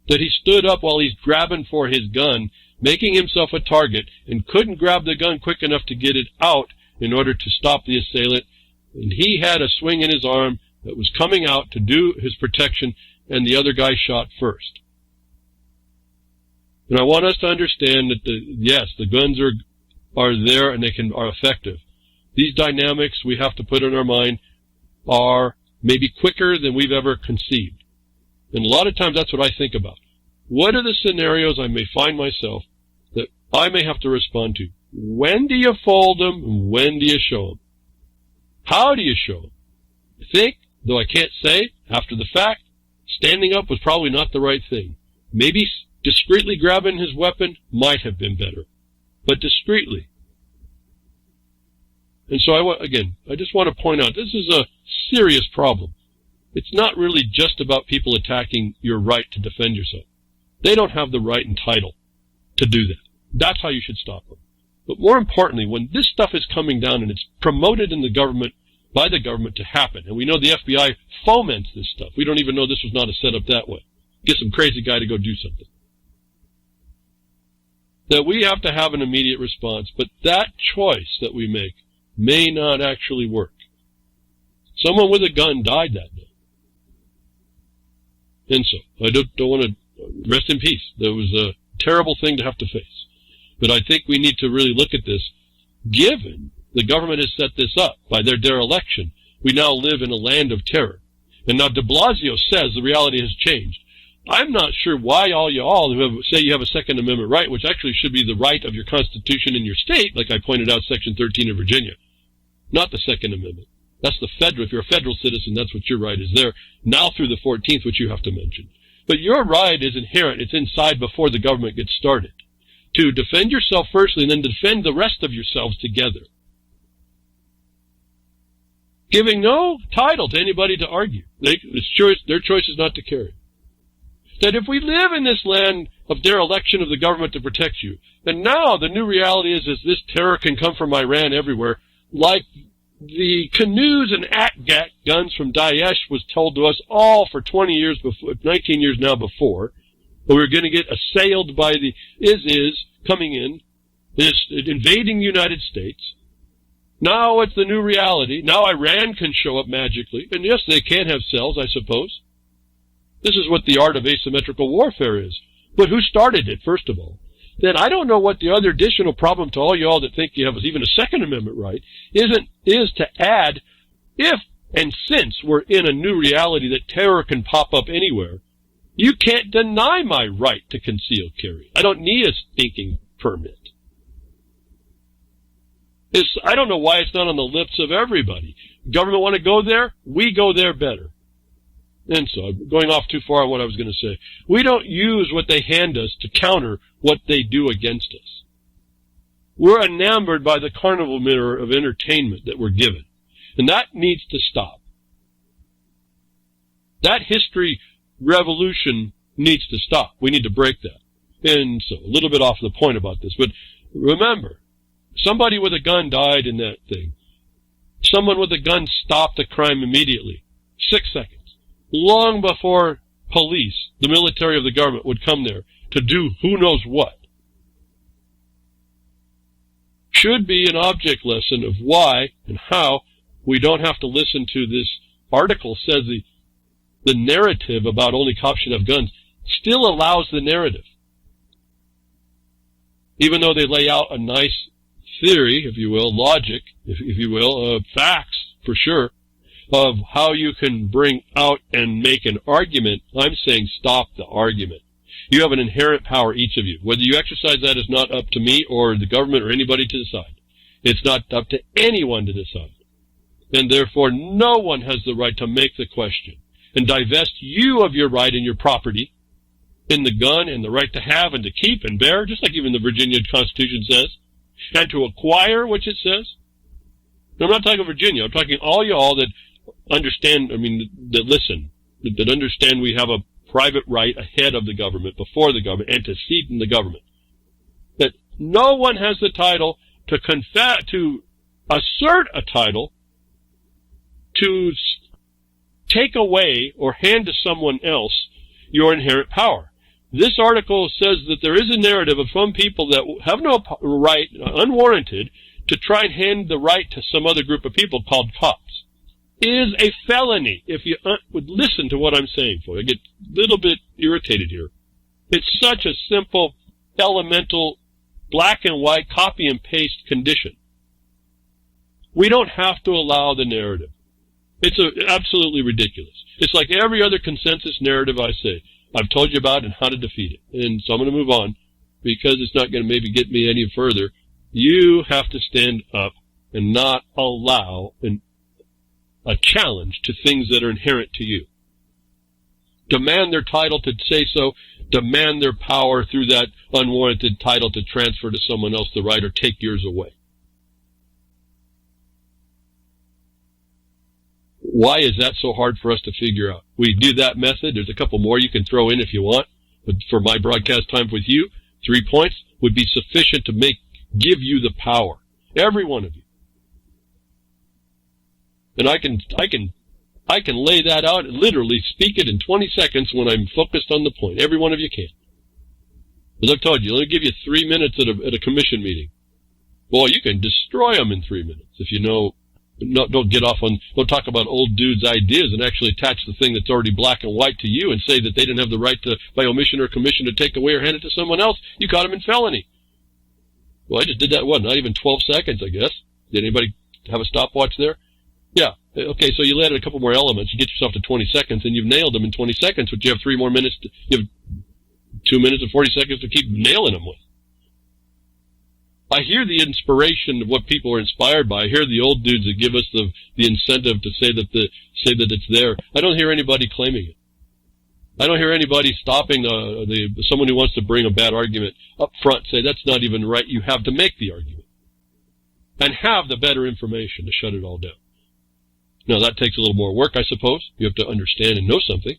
That he stood up while he's grabbing for his gun, making himself a target, and couldn't grab the gun quick enough to get it out in order to stop the assailant. And he had a swing in his arm that was coming out to do his protection, and the other guy shot first. And I want us to understand that yes, the guns are there and are effective. These dynamics we have to put in our mind are maybe quicker than we've ever conceived. And a lot of times that's what I think about. What are the scenarios I may find myself that I may have to respond to? When do you fold them and when do you show them? How do you show them? I think, though I can't say, after the fact, standing up was probably not the right thing. Maybe discreetly grabbing his weapon might have been better. But discreetly. And so I just want to point out, this is a serious problem. It's not really just about people attacking your right to defend yourself. They don't have the right and title to do that. That's how you should stop them. But more importantly, when this stuff is coming down and it's promoted in the government, by the government to happen, and we know the FBI foments this stuff. We don't even know this was not a setup that way. Get some crazy guy to go do something. That we have to have an immediate response, but that choice that we make may not actually work. Someone with a gun died that day. And so, I don't want to rest in peace. That was a terrible thing to have to face. But I think we need to really look at this. Given the government has set this up by their dereliction, we now live in a land of terror. And now de Blasio says the reality has changed. I'm not sure why all who say you have a Second Amendment right, which actually should be the right of your Constitution in your state, like I pointed out, Section 13 of Virginia. Not the Second Amendment. That's the federal. If you're a federal citizen, that's what your right is there. Now through the 14th, which you have to mention. But your right is inherent. It's inside before the government gets started. To defend yourself firstly, and then defend the rest of yourselves together. Giving no title to anybody to argue. Their choice is not to carry. That if we live in this land of dereliction of the government to protect you, and now the new reality is this terror can come from Iran everywhere, like the canoes and AT-GAT guns from Daesh was told to us all for 20 years before, 19 years now before, that we were going to get assailed by the ISIS coming in, invading the United States. Now it's the new reality. Now Iran can show up magically. And yes, they can have cells, I suppose. This is what the art of asymmetrical warfare is. But who started it, first of all? Then I don't know what the other additional problem to all y'all that think you have even a Second Amendment right is to add, if and since we're in a new reality that terror can pop up anywhere, you can't deny my right to concealed carry. I don't need a stinking permit. I don't know why it's not on the lips of everybody. Government want to go there? We go there better. And so, I'm going off too far on what I was going to say. We don't use what they hand us to counter what they do against us. We're enamored by the carnival mirror of entertainment that we're given. And that needs to stop. That history revolution needs to stop. We need to break that. And so, a little bit off the point about this, but remember, somebody with a gun died in that thing. Someone with a gun stopped the crime immediately. 6 seconds. Long before police, the military of the government, would come there to do who knows what. Should be an object lesson of why and how we don't have to listen to this article says the narrative about only cops should have guns still allows the narrative. Even though they lay out a nice theory, if you will, logic, if you will, facts, for sure, of how you can bring out and make an argument, I'm saying stop the argument. You have an inherent power, each of you. Whether you exercise that is not up to me or the government or anybody to decide. It's not up to anyone to decide. And therefore, no one has the right to make the question and divest you of your right and your property in the gun and the right to have and to keep and bear, just like even the Virginia Constitution says, and to acquire, which it says. And I'm not talking Virginia. I'm talking all y'all that understand, that listen, that understand we have a private right ahead of the government, before the government, antecedent the government. That no one has the title to assert a title to take away or hand to someone else your inherent power. This article says that there is a narrative of some people that have no right, unwarranted, to try and hand the right to some other group of people called cops. Is a felony if you would listen to what I'm saying for you. I get a little bit irritated here. It's such a simple elemental black and white copy and paste condition. We don't have to allow the narrative. It's absolutely ridiculous. It's like every other consensus narrative I say. I've told you about and how to defeat it. And so I'm going to move on because it's not going to maybe get me any further. You have to stand up and not allow a challenge to things that are inherent to you. Demand their title to say so. Demand their power through that unwarranted title to transfer to someone else the right or take yours away. Why is that so hard for us to figure out? We do that method. There's a couple more you can throw in if you want. But for my broadcast time with you, 3 points would be sufficient to give you the power. Every one of you. And I can lay that out and literally speak it in 20 seconds when I'm focused on the point. Every one of you can. As I've told you, let me give you 3 minutes at a commission meeting. Boy, you can destroy them in 3 minutes if you know. Don't talk about old dudes' ideas and actually attach the thing that's already black and white to you and say that they didn't have the right to, by omission or commission, to take away or hand it to someone else. You caught them in felony. Well, I just did that, not even 12 seconds, I guess. Did anybody have a stopwatch there? Yeah. Okay, so you added a couple more elements. You get yourself to 20 seconds, and you've nailed them in 20 seconds, but you have 3 more minutes. You have 2 minutes and 40 seconds to keep nailing them with. I hear the inspiration of what people are inspired by. I hear the old dudes that give us the incentive to say that it's there. I don't hear anybody claiming it. I don't hear anybody stopping someone who wants to bring a bad argument up front, say that's not even right. You have to make the argument and have the better information to shut it all down. Now, that takes a little more work, I suppose. You have to understand and know something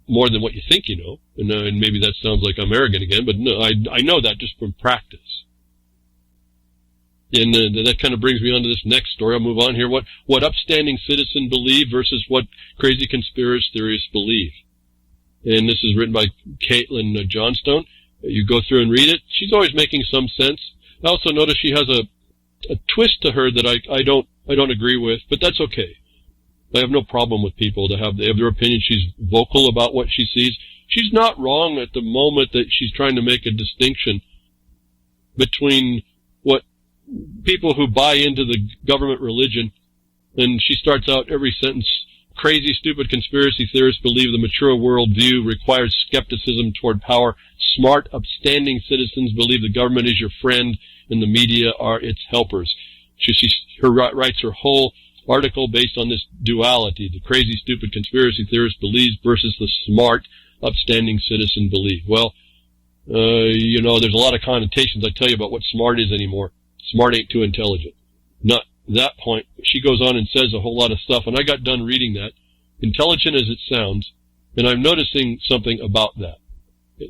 more than what you think you know. And maybe that sounds like I'm arrogant again, but no, I know that just from practice. And that kind of brings me on to this next story. I'll move on here. What upstanding citizens believe versus what crazy conspiracy theorists believe. And this is written by Caitlin Johnstone. You go through and read it. She's always making some sense. I also notice she has a twist to her that I don't agree with, but that's okay. I have no problem with people to have their opinion. She's vocal about what she sees. She's not wrong at the moment that she's trying to make a distinction between what people who buy into the government religion, and she starts out every sentence, crazy, stupid conspiracy theorists believe the mature worldview requires skepticism toward power. Smart, upstanding citizens believe the government is your friend and the media are its helpers. She writes her whole article based on this duality, the crazy, stupid conspiracy theorist believes versus the smart, upstanding citizen believe. Well, there's a lot of connotations I tell you about what smart is anymore. Smart ain't too intelligent. Not that point. She goes on and says a whole lot of stuff, and I got done reading that. Intelligent as it sounds, and I'm noticing something about that.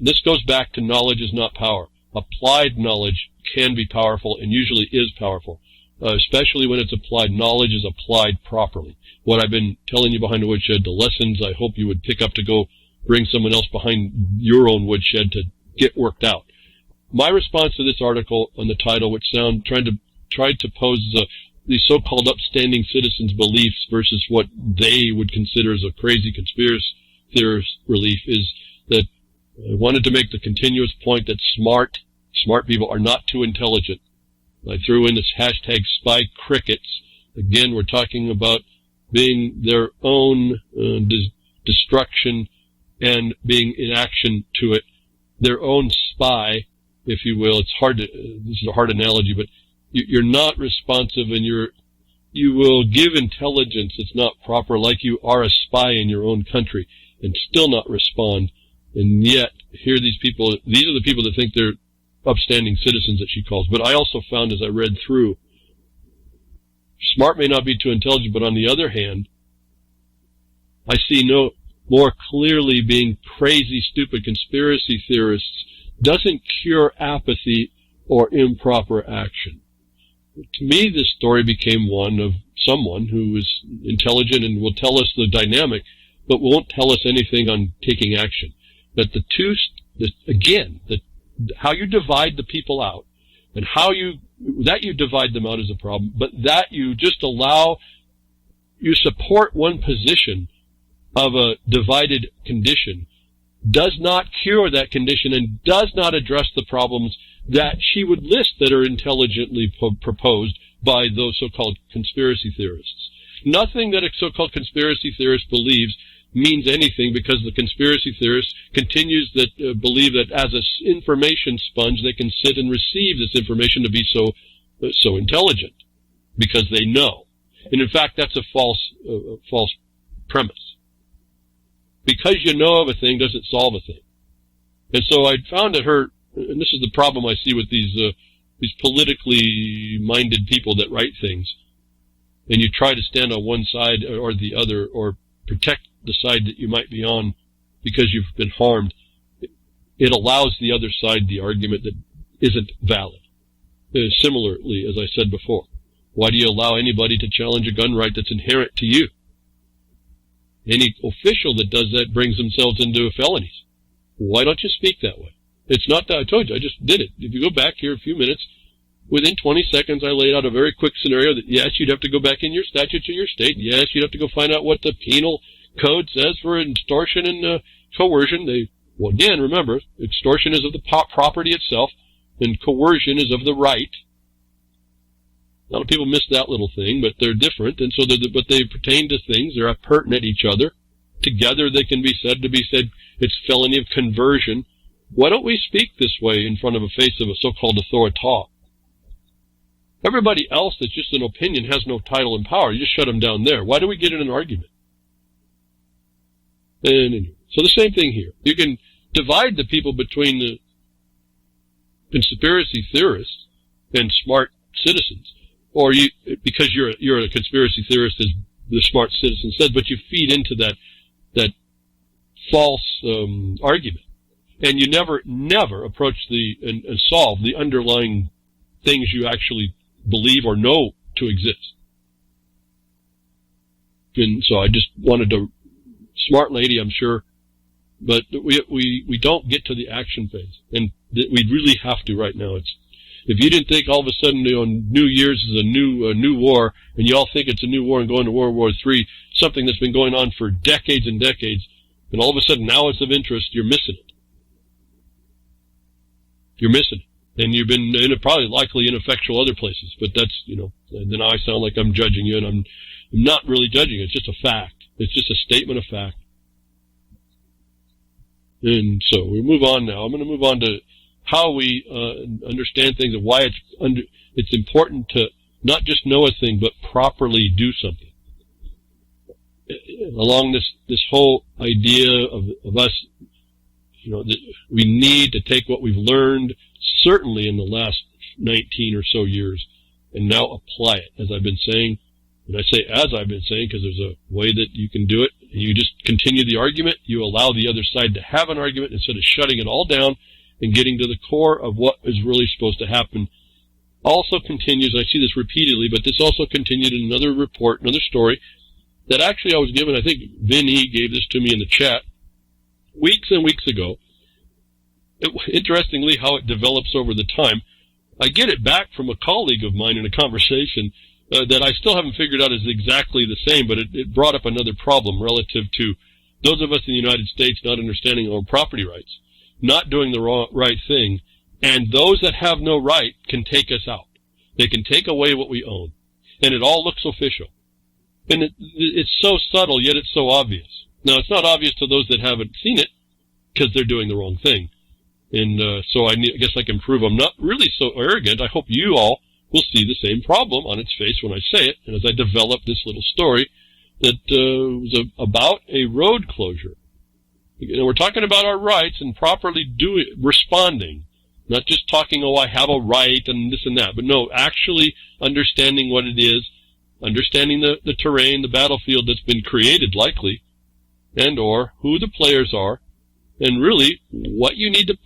This goes back to knowledge is not power. Applied knowledge can be powerful and usually is powerful, especially when it's applied. Knowledge is applied properly. What I've been telling you behind the woodshed, the lessons I hope you would pick up to go bring someone else behind your own woodshed to get worked out. My response to this article on the title, which tried to pose the so-called upstanding citizens' beliefs versus what they would consider as a crazy conspiracy theorist belief, is that I wanted to make the continuous point that smart people are not too intelligent. I threw in this hashtag spy crickets. Again, we're talking about being their own destruction and being in action to it, their own spy, if you will. It's hard to, this is a hard analogy, but you're not responsive, and you will give intelligence that's not proper, like you are a spy in your own country, and still not respond. And yet, here these are the people that think they're upstanding citizens that she calls. But I also found, as I read through, smart may not be too intelligent, but on the other hand, I see no more clearly being crazy, stupid conspiracy theorists doesn't cure apathy or improper action. To me, this story became one of someone who is intelligent and will tell us the dynamic, but won't tell us anything on taking action. But how you divide the people out, and that you divide them out is a problem, but that you just you support one position of a divided condition does not cure that condition and does not address the problems that she would list that are intelligently proposed by those so-called conspiracy theorists. Nothing that a so-called conspiracy theorist believes means anything, because the conspiracy theorist continues that believe that as an information sponge they can sit and receive this information to be so intelligent because they know. And in fact, that's a false premise. Because you know of a thing doesn't solve a thing. And so I found that her, and this is the problem I see with these politically minded people that write things, and you try to stand on one side or the other, or protect the side that you might be on because you've been harmed. It allows the other side the argument that isn't valid. Similarly, as I said before, why do you allow anybody to challenge a gun right that's inherent to you? Any official that does that brings themselves into felonies. Why don't you speak that way? It's not that I told you, I just did it. If you go back here a few minutes, within 20 seconds I laid out a very quick scenario that yes, you'd have to go back in your statutes of your state. Yes, you'd have to go find out what the penal code says for extortion and coercion. Well, again, remember, extortion is of the property itself, and coercion is of the right. A lot of people miss that little thing, but they're different, and so but they pertain to things. They're pertinent each other. Together they can be said it's felony of conversion. Why don't we speak this way in front of the face of a so-called authority? Everybody else that's just an opinion has no title and power. You just shut them down there. Why do we get in an argument? And so the same thing here. You can divide the people between the conspiracy theorists and smart citizens, or because you're a conspiracy theorist, as the smart citizen said, but you feed into that false argument, and you never approach and solve the underlying things you actually believe or know to exist. And so I just wanted to, smart lady, I'm sure, but we don't get to the action phase, and we really have to right now. If you didn't think all of a sudden New Year's is a new war, and you all think it's a new war and going to World War III, something that's been going on for decades and decades, and all of a sudden now it's of interest, you're missing it. You're missing it. And you've been probably likely ineffectual other places, but that's, then I sound like I'm judging you, and I'm not really judging you. It's just a fact. It's just a statement of fact. And so we move on now. I'm going to move on to how we understand things and why it's important to not just know a thing, but properly do something. Along this whole idea of us, that we need to take what we've learned, certainly in the last 19 or so years, and now apply it, as I've been saying. And I say as I've been saying because there's a way that you can do it. You just continue the argument. You allow the other side to have an argument instead of shutting it all down and getting to the core of what is really supposed to happen. Also continues, I see this repeatedly, but this also continued in another report, another story, that actually I was given, I think Vinny gave this to me in the chat, weeks and weeks ago. Interestingly, how it develops over the time. I get it back from a colleague of mine in a conversation that I still haven't figured out is exactly the same, but it brought up another problem relative to those of us in the United States not understanding our own property rights, not doing the right thing, and those that have no right can take us out. They can take away what we own, and it all looks official. And it's so subtle, yet it's so obvious. Now, it's not obvious to those that haven't seen it, because they're doing the wrong thing. And so I guess I can prove I'm not really so arrogant. I hope you all will see the same problem on its face when I say it, and as I develop this little story that was about a road closure. We're talking about our rights and properly responding, not just talking, I have a right and this and that, but no, actually understanding what it is, understanding the terrain, the battlefield that's been created likely, and or who the players are, and really what you need to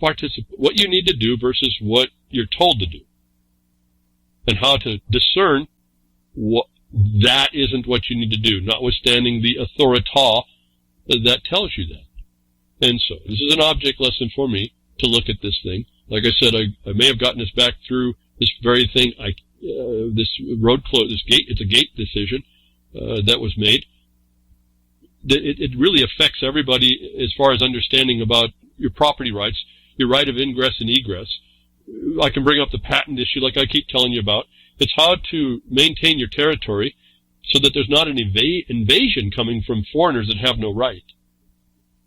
what you need to do versus what you're told to do, and how to discern what that isn't what you need to do, notwithstanding the authority that tells you that. And so this is an object lesson for me to look at this thing. Like I said, I may have gotten this back through this very thing. This road close, this gate. It's a gate decision that was made. it really affects everybody as far as understanding about your property rights, your right of ingress and egress. I can bring up the patent issue like I keep telling you about. It's how to maintain your territory so that there's not an invasion coming from foreigners that have no right.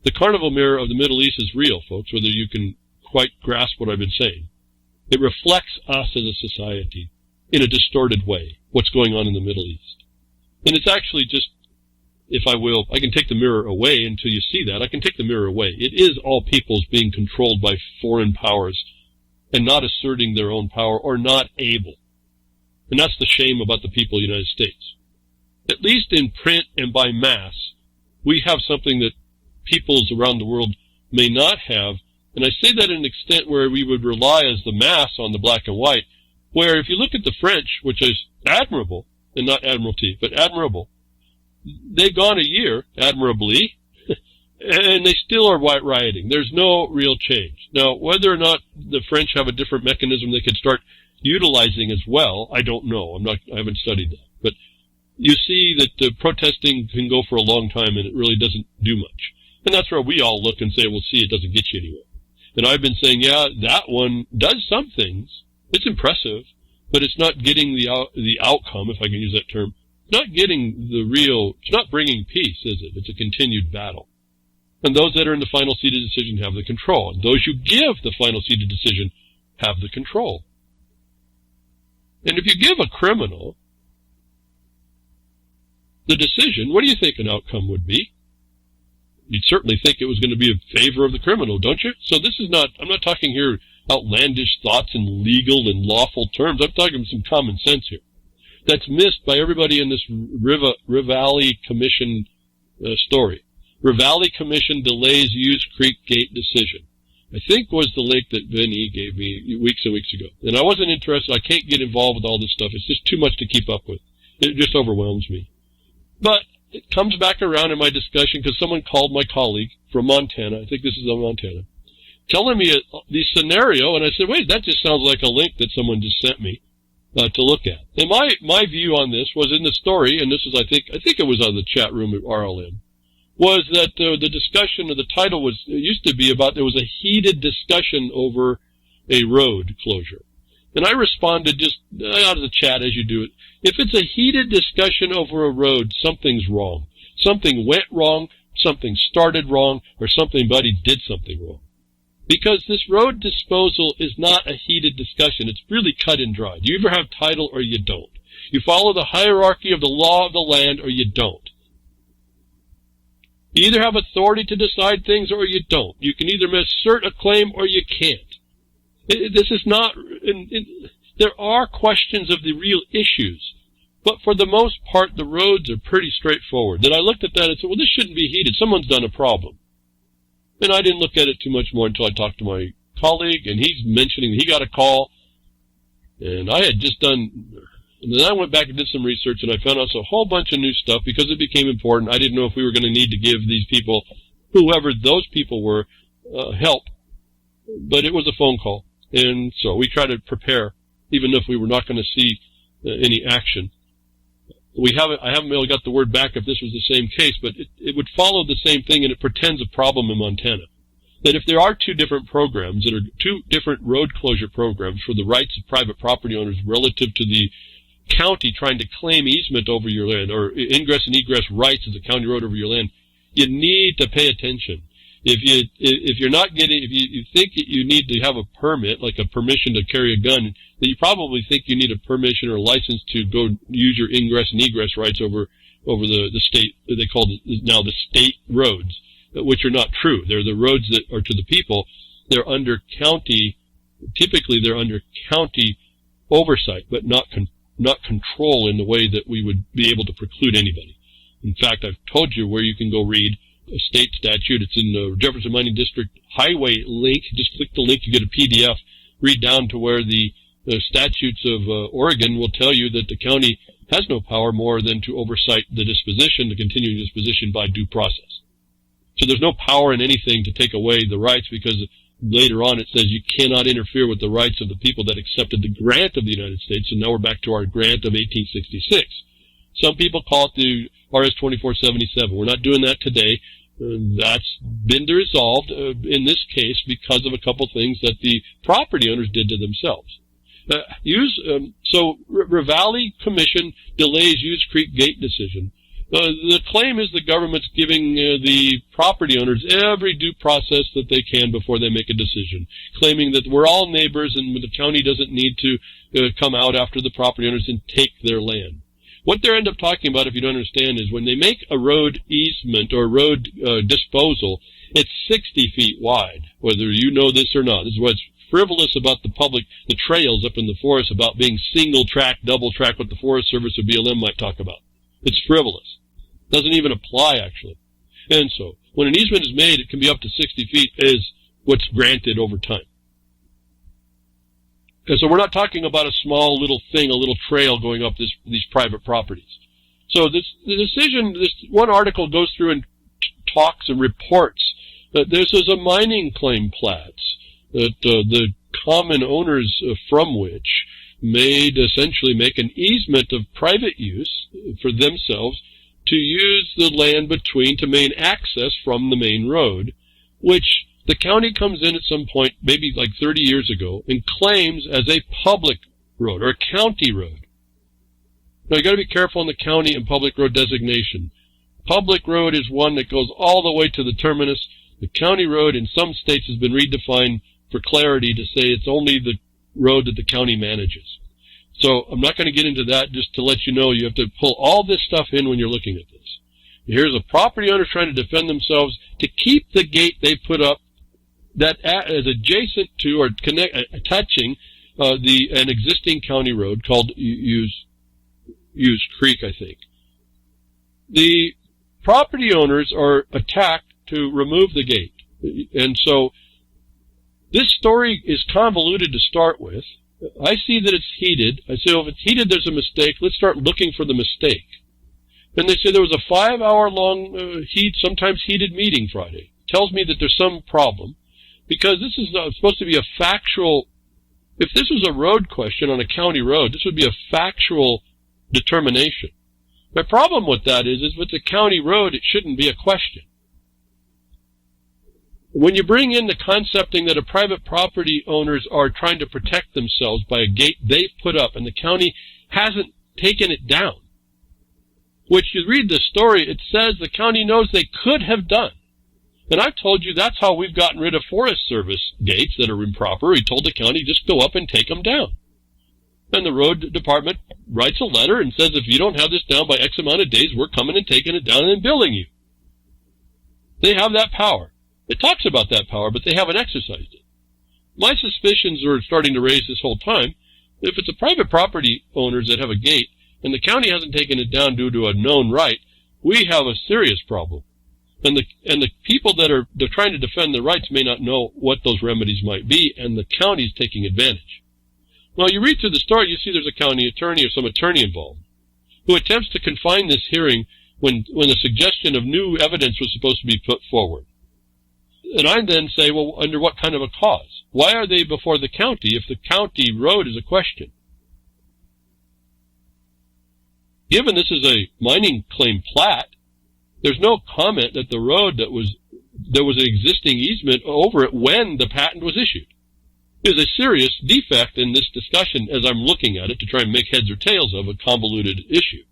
The carnival mirror of the Middle East is real, folks, whether you can quite grasp what I've been saying. It reflects us as a society in a distorted way, what's going on in the Middle East. And it's actually just, if I will, I can take the mirror away until you see that. I can take the mirror away. It is all peoples being controlled by foreign powers and not asserting their own power or not able. And that's the shame about the people of the United States. At least in print and by mass, we have something that peoples around the world may not have. And I say that in an extent where we would rely as the mass on the black and white, where if you look at the French, which is admirable, and not admiralty, but admirable, they've gone a year, admirably, and they still are rioting. There's no real change. Now, whether or not the French have a different mechanism they could start utilizing as well, I don't know. I haven't studied that. But you see that protesting can go for a long time and it really doesn't do much. And that's where we all look and say, well, see, it doesn't get you anywhere. And I've been saying, yeah, that one does some things. It's impressive, but it's not getting the outcome, if I can use that term. It's not getting it's not bringing peace, is it? It's a continued battle. And those that are in the final seat of decision have the control. And those you give the final seat of decision have the control. And if you give a criminal the decision, what do you think an outcome would be? You'd certainly think it was going to be in favor of the criminal, don't you? So this is not, I'm not talking here outlandish thoughts in legal and lawful terms. I'm talking some common sense here. That's missed by everybody in this Ravalli Commission story. Ravalli Commission delays Hughes Creek Gate decision. I think was the link that Vinny gave me weeks and weeks ago. And I wasn't interested. I can't get involved with all this stuff. It's just too much to keep up with. It just overwhelms me. But it comes back around in my discussion because someone called my colleague from Montana. I think this is in Montana. Telling me the scenario, and I said, wait, that just sounds like a link that someone just sent me to look at. And my view on this was in the story, and this is, I think it was on the chat room at RLM, was that the discussion, or the title used to be about there was a heated discussion over a road closure. And I responded just out of the chat as you do it. If it's a heated discussion over a road, something's wrong. Something went wrong, something started wrong, or somebody did something wrong. Because this road disposal is not a heated discussion. It's really cut and dry. You either have title or you don't. You follow the hierarchy of the law of the land or you don't. You either have authority to decide things or you don't. You can either assert a claim or you can't. This is not... There are questions of the real issues, but for the most part, the roads are pretty straightforward. Then I looked at that and said, well, this shouldn't be heated. Someone's done a problem. And I didn't look at it too much more until I talked to my colleague, and he's mentioning he got a call, and I had just done... And then I went back and did some research, and I found out a whole bunch of new stuff because it became important. I didn't know if we were going to need to give these people, whoever those people were, help. But it was a phone call, and so we tried to prepare, even if we were not going to see any action. I haven't really got the word back if this was the same case, but it would follow the same thing, and it pretends a problem in Montana. That if there are two different programs, that are two different road closure programs for the rights of private property owners relative to the county trying to claim easement over your land, or ingress and egress rights as a county road over your land, you need to pay attention. If you think you need to have a permit, like a permission to carry a gun, then you probably think you need a permission or a license to go use your ingress and egress rights over the state, they call it now the state roads, which are not true. They're the roads that are to the people. They're under county, typically they're under county oversight, but not control in the way that we would be able to preclude anybody. In fact, I've told you where you can go read a state statute. It's in the Jefferson Mining District Highway link. Just click the link, you get a PDF. Read down to where the statutes of Oregon will tell you that the county has no power more than to oversight the disposition, the continuing disposition by due process. So there's no power in anything to take away the rights, because later on it says you cannot interfere with the rights of the people that accepted the grant of the United States. And now we're back to our grant of 1866. Some people call it the RS 2477. We're not doing that today. That's been resolved in this case because of a couple things that the property owners did to themselves. Ravalli Commission delays Hughes Creek Gate decision. The claim is the government's giving the property owners every due process that they can before they make a decision, claiming that we're all neighbors and the county doesn't need to come out after the property owners and take their land. What they end up talking about, if you don't understand, is when they make a road easement or road disposal, it's 60 feet wide, whether you know this or not. This is what's frivolous about the trails up in the forest about being single track, double track, what the Forest Service or BLM might talk about. It's frivolous. Doesn't even apply, actually. And so, when an easement is made, it can be up to 60 feet is what's granted over time. And so we're not talking about a small little thing, a little trail going up these private properties. So the decision, this one article goes through and talks and reports that this is a mining claim plats, that the common owners from which essentially make an easement of private use for themselves to use the land between to main access from the main road, which the county comes in at some point, maybe like 30 years ago, and claims as a public road or a county road. Now, you got to be careful on the county and public road designation. Public road is one that goes all the way to the terminus. The county road in some states has been redefined for clarity to say it's only the road that the county manages. So I'm not going to get into that, just to let you know you have to pull all this stuff in when you're looking at this. Here's a property owner trying to defend themselves to keep the gate they put up that is adjacent to or touching an existing county road called Hughes Creek, I think. The property owners are attacked to remove the gate. And so this story is convoluted to start with. I see that it's heated. I say, well, if it's heated, there's a mistake. Let's start looking for the mistake. And they say there was a 5-hour-long sometimes heated meeting Friday. Tells me that there's some problem. Because this is supposed to be a factual, if this was a road question on a county road, this would be a factual determination. My problem with that is with the county road, it shouldn't be a question. When you bring in the concepting that a private property owners are trying to protect themselves by a gate they've put up and the county hasn't taken it down, which you read the story, it says the county knows they could have done. And I've told you that's how we've gotten rid of Forest Service gates that are improper. We told the county just go up and take them down. And the road department writes a letter and says if you don't have this down by X amount of days, we're coming and taking it down and then billing you. They have that power. It talks about that power, but they haven't exercised it. My suspicions are starting to raise this whole time. If it's a private property owners that have a gate and the county hasn't taken it down due to a known right, we have a serious problem. And the people that are trying to defend their rights may not know what those remedies might be, and the county's taking advantage. Well, you read through the story, you see there's a county attorney or some attorney involved who attempts to confine this hearing when the suggestion of new evidence was supposed to be put forward. And I then say, well, under what kind of a cause? Why are they before the county if the county road is a question? Given this is a mining claim plat, there's no comment that the road there was an existing easement over it when the patent was issued. There's a serious defect in this discussion as I'm looking at it to try and make heads or tails of a convoluted issue.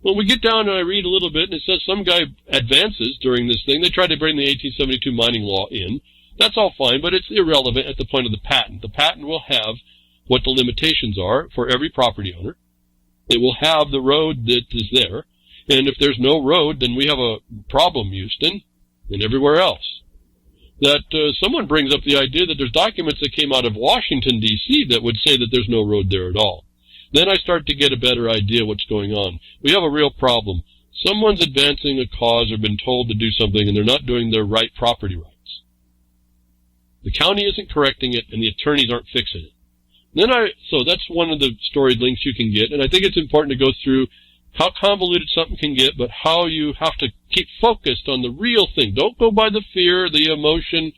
When we get down and I read a little bit and it says some guy advances during this thing, they try to bring the 1872 mining law in. That's all fine, but it's irrelevant at the point of the patent. The patent will have what the limitations are for every property owner. It will have the road that is there. And if there's no road, then we have a problem, Houston, and everywhere else. That someone brings up the idea that there's documents that came out of Washington, D.C. that would say that there's no road there at all. Then I start to get a better idea what's going on. We have a real problem. Someone's advancing a cause or been told to do something, and they're not doing their right property rights. The county isn't correcting it, and the attorneys aren't fixing it. So that's one of the story links you can get, and I think it's important to go through how convoluted something can get, but how you have to keep focused on the real thing. Don't go by the fear, the emotion.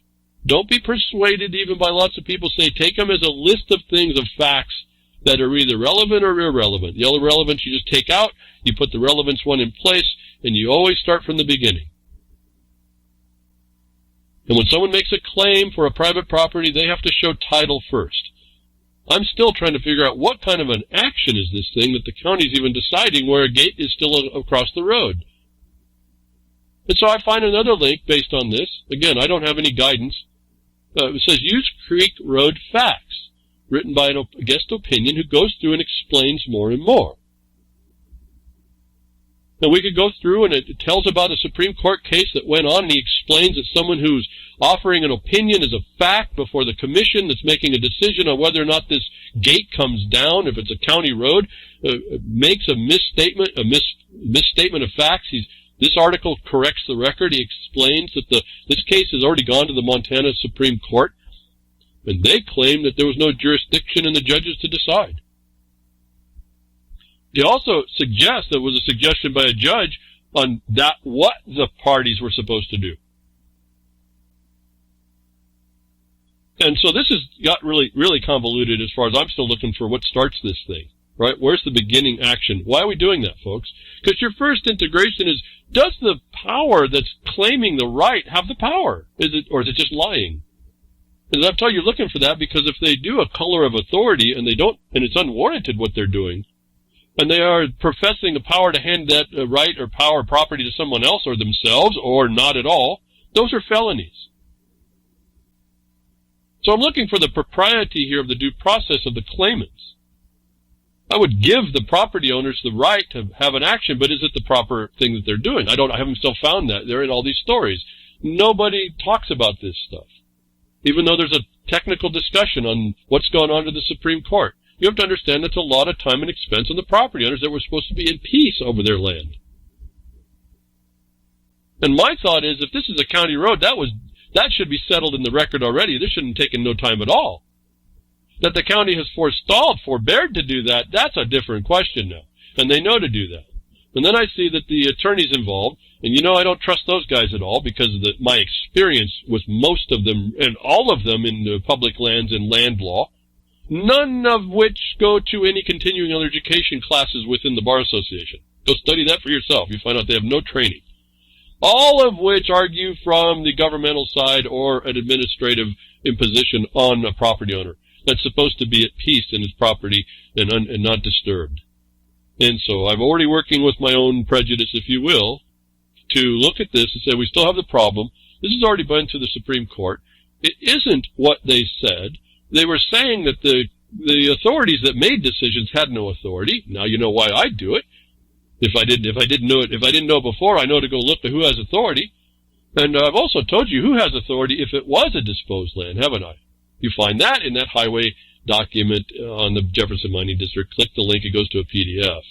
Don't be persuaded even by lots of people say, take them as a list of things, of facts, that are either relevant or irrelevant. The irrelevance you just take out, you put the relevance one in place, and you always start from the beginning. And when someone makes a claim for a private property, they have to show title first. I'm still trying to figure out what kind of an action is this thing that the county's even deciding where a gate is still across the road. And so I find another link based on this. Again, I don't have any guidance. It says, use Creek Road facts, written by a guest opinion who goes through and explains more and more. And we could go through, and it tells about a Supreme Court case that went on, and he explains that someone who's offering an opinion as a fact before the commission that's making a decision on whether or not this gate comes down, if it's a county road, makes a misstatement of facts. This article corrects the record. He explains that this case has already gone to the Montana Supreme Court, and they claim that there was no jurisdiction in the judges to decide. He also suggests, there was a suggestion by a judge on that what the parties were supposed to do. And so this has got really, really convoluted as far as I'm still looking for what starts this thing, right? Where's the beginning action? Why are we doing that, folks? Because your first integration is, does the power that's claiming the right have the power? Or is it just lying? And I'm telling you, you're looking for that, because if they do a color of authority and they don't, and it's unwarranted what they're doing, and they are professing the power to hand that right or power or property to someone else or themselves, or not at all, those are felonies. So I'm looking for the propriety here of the due process of the claimants. I would give the property owners the right to have an action, but is it the proper thing that they're doing? I haven't still found that. They're in all these stories. Nobody talks about this stuff, even though there's a technical discussion on what's going on to the Supreme Court. You have to understand that's a lot of time and expense on the property owners that were supposed to be in peace over their land. And my thought is, if this is a county road, that should be settled in the record already. This shouldn't have taken no time at all. That the county has forbeared to do that, that's a different question now. And they know to do that. And then I see that the attorneys involved, and I don't trust those guys at all, because of my experience with most of them, and all of them in the public lands and land law, none of which go to any continuing education classes within the Bar Association. Go study that for yourself. You find out they have no training. All of which argue from the governmental side or an administrative imposition on a property owner that's supposed to be at peace in his property and not disturbed. And so I'm already working with my own prejudice, if you will, to look at this and say we still have the problem. This has already been to the Supreme Court. It isn't what they said. They were saying that the authorities that made decisions had no authority. Now you know why I do it. If I didn't know before, I know to go look at who has authority. And I've also told you who has authority if it was a disposed land, haven't I? You find that in that highway document on the Jefferson Mining District. Click the link, it goes to a PDF.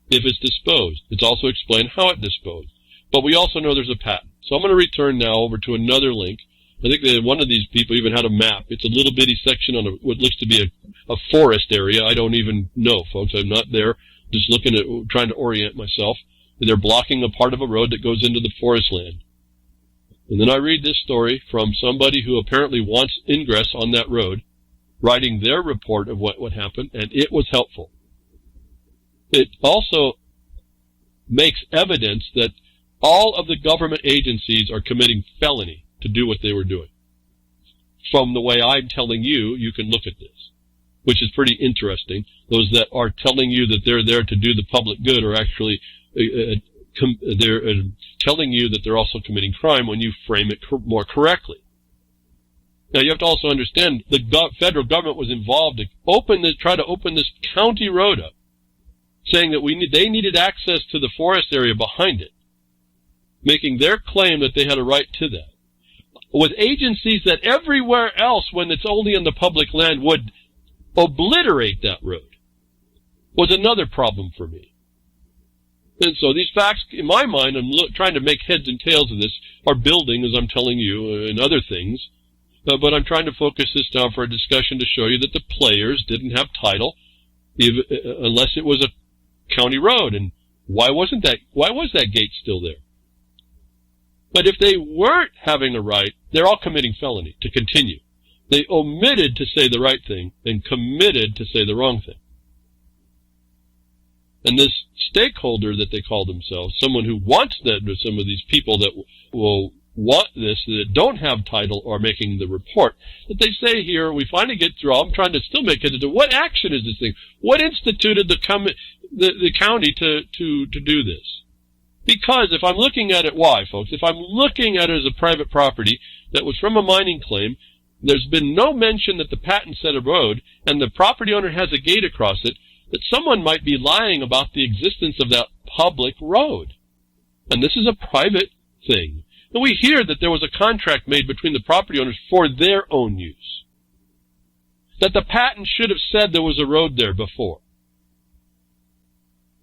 If it's disposed, it's also explained how it disposed. But we also know there's a patent. So I'm going to return now over to another link. I think that one of these people even had a map. It's a little bitty section on what looks to be a forest area. I don't even know, folks. I'm not there. Just looking at, trying to orient myself. They're blocking a part of a road that goes into the forest land. And then I read this story from somebody who apparently wants ingress on that road, writing their report of what happened, and it was helpful. It also makes evidence that all of the government agencies are committing felony to do what they were doing. From the way I'm telling you, you can look at this, which is pretty interesting. Those that are telling you that they're there to do the public good are actually they're telling you that they're also committing crime when you frame it more correctly. Now you have to also understand the federal government was involved to try to open this county road up, saying that they needed access to the forest area behind it, making their claim that they had a right to that, with agencies that everywhere else, when it's only in the public land, would obliterate that road, was another problem for me. And so these facts, in my mind, I'm trying to make heads and tails of this, are building, as I'm telling you, and other things. But I'm trying to focus this down for a discussion to show you that the players didn't have title, unless it was a county road. And why was that gate still there? But if they weren't having a right, they're all committing felony to continue. They omitted to say the right thing and committed to say the wrong thing. And this stakeholder that they call themselves, someone who wants that, some of these people that will want this, that don't have title, are making the report, that they say here, we finally get through, I'm trying to still make it into what action is this thing? What instituted the county to do this? Because if I'm looking at it, why, folks? If I'm looking at it as a private property that was from a mining claim, there's been no mention that the patent set a road, and the property owner has a gate across it, that someone might be lying about the existence of that public road. And this is a private thing. And we hear that there was a contract made between the property owners for their own use. That the patent should have said there was a road there before.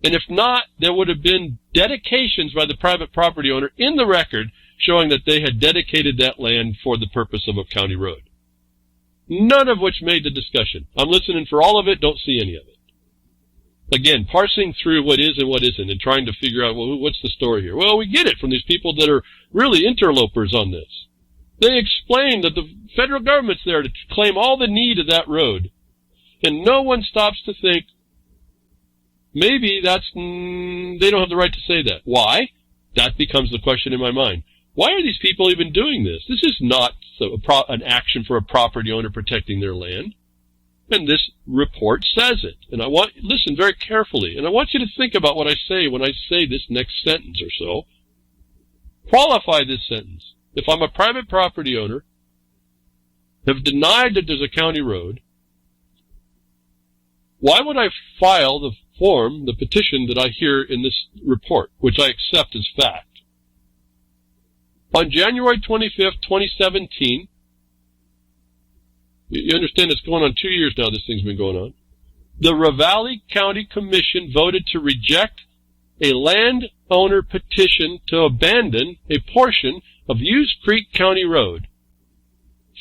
And if not, there would have been dedications by the private property owner in the record showing that they had dedicated that land for the purpose of a county road. None of which made the discussion. I'm listening for all of it, don't see any of it. Again, parsing through what is and what isn't and trying to figure out, well, what's the story here? Well, we get it from these people that are really interlopers on this. They explain that the federal government's there to claim all the need of that road. And no one stops to think, maybe they don't have the right to say that. Why? That becomes the question in my mind. Why are these people even doing this? This is not an action for a property owner protecting their land. And this report says it. And listen very carefully. And I want you to think about what I say when I say this next sentence or so. Qualify this sentence. If I'm a private property owner, have denied that there's a county road, why would I file the form, the petition that I hear in this report, which I accept as fact? On January 25th, 2017, you understand it's going on 2 years now this thing's been going on, the Ravalli County Commission voted to reject a landowner petition to abandon a portion of Hughes Creek County Road.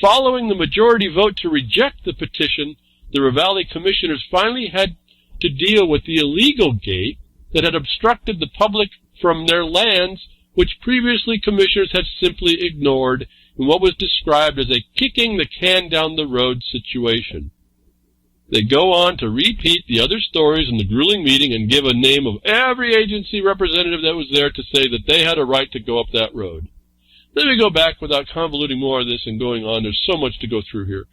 Following the majority vote to reject the petition, the Ravalli Commissioners finally had to deal with the illegal gate that had obstructed the public from their lands, which previously commissioners had simply ignored in what was described as a kicking the can down the road situation. They go on to repeat the other stories in the grueling meeting and give a name of every agency representative that was there to say that they had a right to go up that road. Let me go back without convoluting more of this and going on. There's so much to go through here.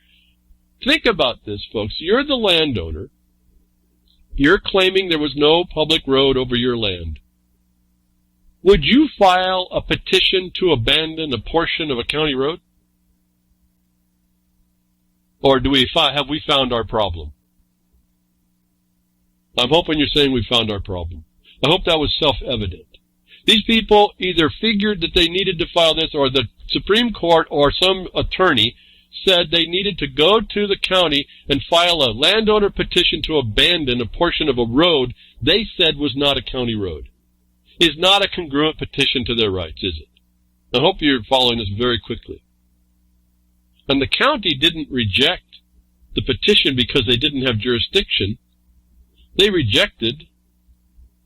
Think about this, folks. You're the landowner. You're claiming there was no public road over your land. Would you file a petition to abandon a portion of a county road? Or have we found our problem? I'm hoping you're saying we found our problem. I hope that was self-evident. These people either figured that they needed to file this, or the Supreme Court or some attorney said they needed to go to the county and file a landowner petition to abandon a portion of a road they said was not a county road. Is not a congruent petition to their rights, is it? I hope you're following this very quickly. And the county didn't reject the petition because they didn't have jurisdiction. They rejected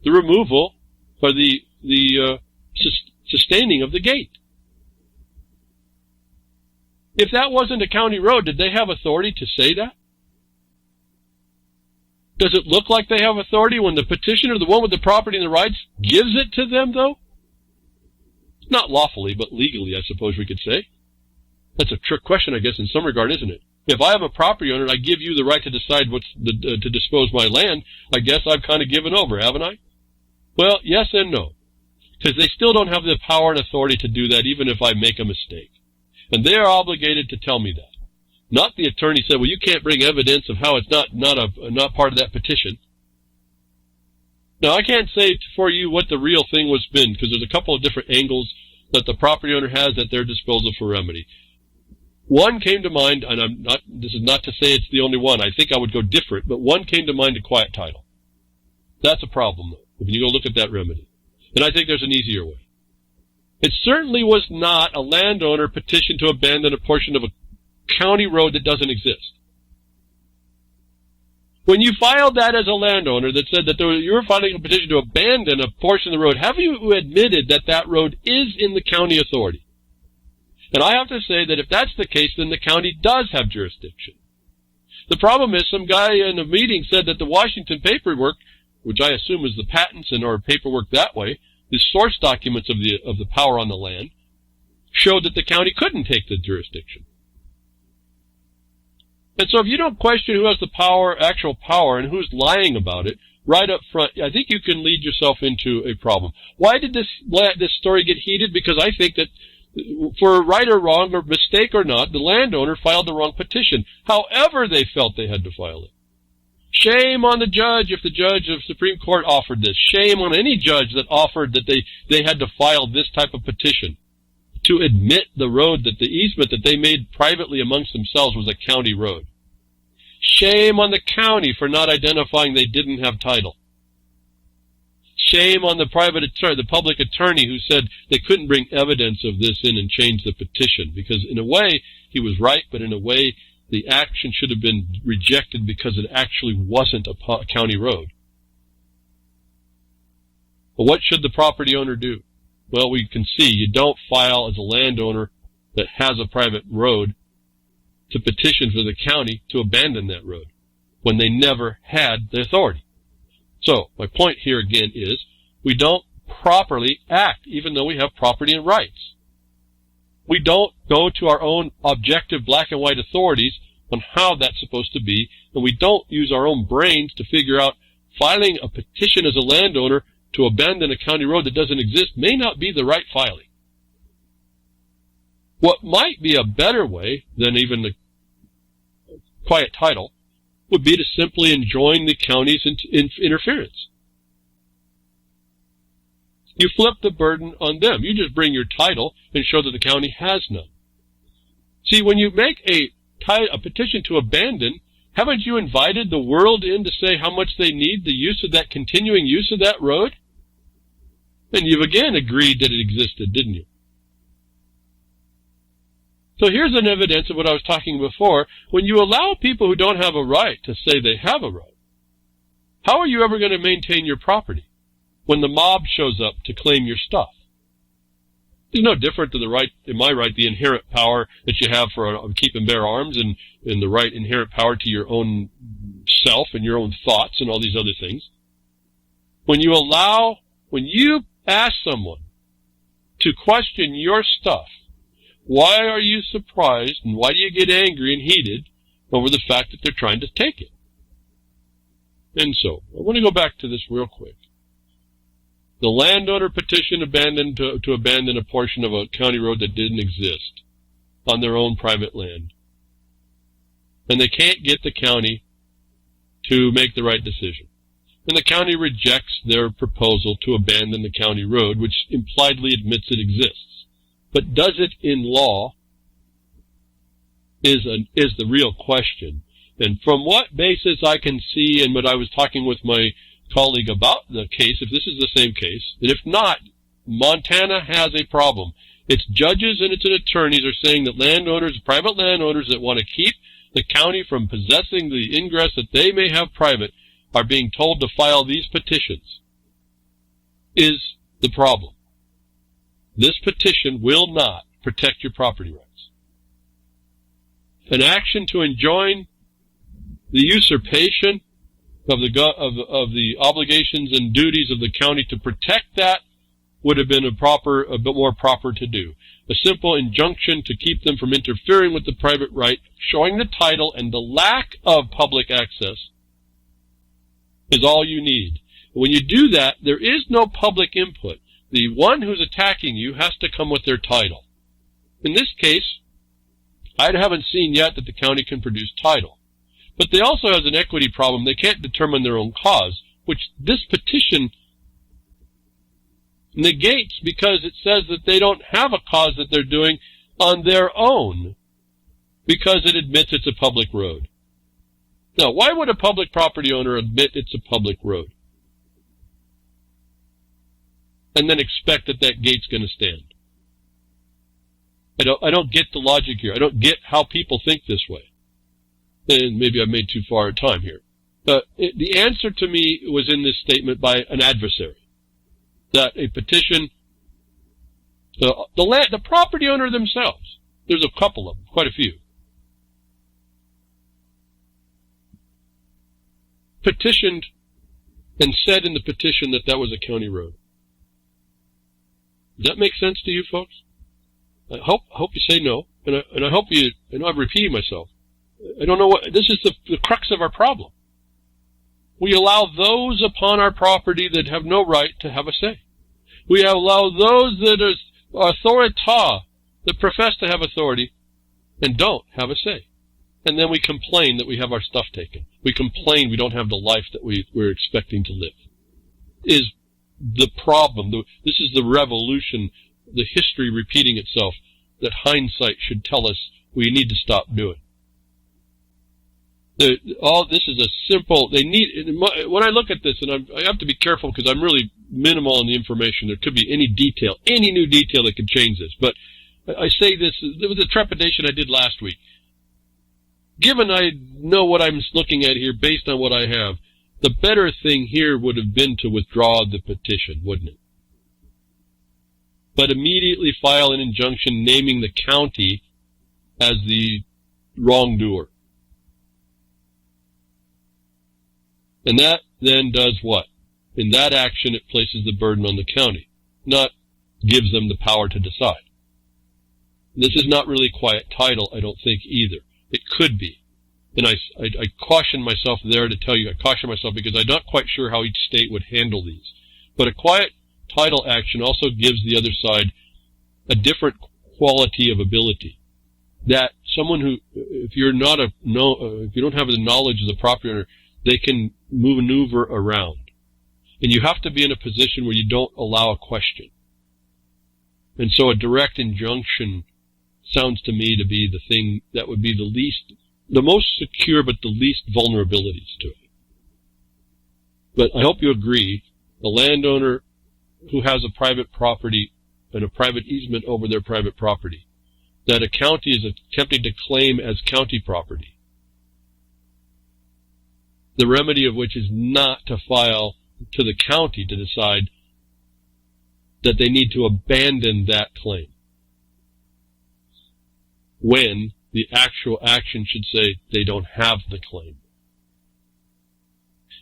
the removal or the sustaining of the gate. If that wasn't a county road, did they have authority to say that? Does it look like they have authority when the petitioner, the one with the property and the rights, gives it to them, though? Not lawfully, but legally, I suppose we could say. That's a trick question, I guess, in some regard, isn't it? If I have a property owner and I give you the right to decide to dispose my land, I guess I've kind of given over, haven't I? Well, yes and no. Because they still don't have the power and authority to do that, even if I make a mistake. And they are obligated to tell me that. Not the attorney said, well, you can't bring evidence of how it's not part of that petition. Now, I can't say for you what the real thing was been, because there's a couple of different angles that the property owner has at their disposal for remedy. One came to mind, and this is not to say it's the only one. I think I would go different, but one came to mind, a quiet title. That's a problem, though, when you go look at that remedy. And I think there's an easier way. It certainly was not a landowner petition to abandon a portion of a county road that doesn't exist. When you filed that as a landowner that said that you were filing a petition to abandon a portion of the road, have you admitted that that road is in the county authority? And I have to say that if that's the case, then the county does have jurisdiction. The problem is some guy in a meeting said that the Washington paperwork, which I assume is the patents and or paperwork that way, the source documents of the power on the land, showed that the county couldn't take the jurisdiction. And so if you don't question who has the power, actual power, and who's lying about it, right up front, I think you can lead yourself into a problem. Why did this story get heated? Because I think that for right or wrong, or mistake or not, the landowner filed the wrong petition, however they felt they had to file it. Shame on the judge if the judge of Supreme Court offered this. Shame on any judge that offered that they had to file this type of petition to admit the road, that the easement that they made privately amongst themselves was a county road. Shame on the county for not identifying they didn't have title. Shame on the public attorney who said they couldn't bring evidence of this in and change the petition, because in a way he was right, but in a way the action should have been rejected because it actually wasn't a county road. But what should the property owner do? Well, we can see you don't file as a landowner that has a private road to petition for the county to abandon that road when they never had the authority. So, my point here again is, we don't properly act even though we have property and rights. We don't go to our own objective black and white authorities on how that's supposed to be, and we don't use our own brains to figure out filing a petition as a landowner to abandon a county road that doesn't exist may not be the right filing. What might be a better way than even the quiet title would be to simply enjoin the county's interference. You flip the burden on them. You just bring your title and show that the county has none. See, when you make a petition to abandon, haven't you invited the world in to say how much they need the use of that continuing use of that road? And you've again agreed that it existed, didn't you? So here's an evidence of what I was talking before. When you allow people who don't have a right to say they have a right, how are you ever going to maintain your property when the mob shows up to claim your stuff? It's no different to the right, in my right, the inherent power that you have for keep and bear arms, and the right inherent power to your own self and your own thoughts and all these other things. When you ask someone to question your stuff, why are you surprised and why do you get angry and heated over the fact that they're trying to take it? And so, I want to go back to this real quick. The landowner petitioned to abandon a portion of a county road that didn't exist on their own private land. And they can't get the county to make the right decision. And the county rejects their proposal to abandon the county road, which impliedly admits it exists. But does it in law is the real question. And from what basis I can see, and what I was talking with my colleague about the case, if this is the same case, and if not, Montana has a problem. Its judges and its attorneys are saying that private landowners that want to keep the county from possessing the ingress that they may have private are being told to file these petitions. Is the problem. This petition will not protect your property rights. An action to enjoin the usurpation of the obligations and duties of the county to protect that would have been a bit more proper to do. A simple injunction to keep them from interfering with the private right, showing the title and the lack of public access, is all you need. When you do that, there is no public input. The one who's attacking you has to come with their title. In this case, I haven't seen yet that the county can produce title. But they also have an equity problem. They can't determine their own cause, which this petition negates because it says that they don't have a cause that they're doing on their own because it admits it's a public road. Now, why would a public property owner admit it's a public road and then expect that that gate's going to stand? I don't get the logic here. I don't get how people think this way. And maybe I've made too far a time here. But the answer to me was in this statement by an adversary. That a petition, the property owner themselves There's a couple of them, quite a few. Petitioned and said in the petition that that was a county road. Does that make sense to you folks? I hope you say no, and I hope you, I know I'm repeating myself. I don't know what, this is the crux of our problem. We allow those upon our property that have no right to have a say. We allow those that are authorita, that profess to have authority, and don't have a say. And then we complain that we have our stuff taken. We complain we don't have the life that we're expecting to live. Is the problem. This is the revolution, the history repeating itself, that hindsight should tell us we need to stop doing. All this is a simple, when I look at this, and I have to be careful because I'm really minimal in the information. There could be any detail, any new detail that could change this. But I say this, there was a trepidation I did last week. Given I know what I'm looking at here based on what I have, the better thing here would have been to withdraw the petition, wouldn't it? But immediately file an injunction naming the county as the wrongdoer. And that then does what? In that action, it places the burden on the county, not gives them the power to decide. This is not really quiet title, I don't think, either. It could be. And I caution myself there to tell you, I caution myself because I'm not quite sure how each state would handle these. But a quiet title action also gives the other side a different quality of ability. That someone who, if you don't have the knowledge of the property owner, they can maneuver around. And you have to be in a position where you don't allow a question. And so a direct injunction sounds to me to be the thing that would be the most secure but the least vulnerabilities to it. But I hope you agree, the landowner who has a private property and a private easement over their private property, that a county is attempting to claim as county property, the remedy of which is not to file to the county to decide that they need to abandon that claim, when the actual action should say they don't have the claim.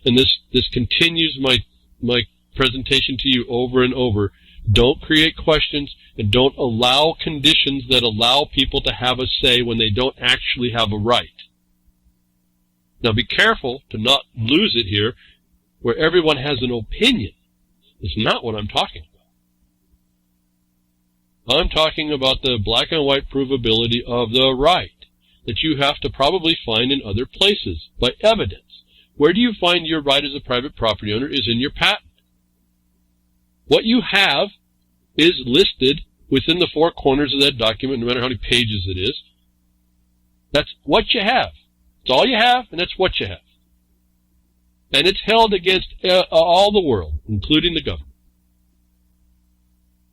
And this continues my presentation to you over and over. Don't create questions and don't allow conditions that allow people to have a say when they don't actually have a right. Now be careful to not lose it here where everyone has an opinion. It's not what I'm talking about. I'm talking about the black and white provability of the right that you have to probably find in other places by evidence. Where do you find your right as a private property owner is in your patent. What you have is listed within the four corners of that document, no matter how many pages it is. That's what you have. It's all you have, and that's what you have. And it's held against all the world, including the government.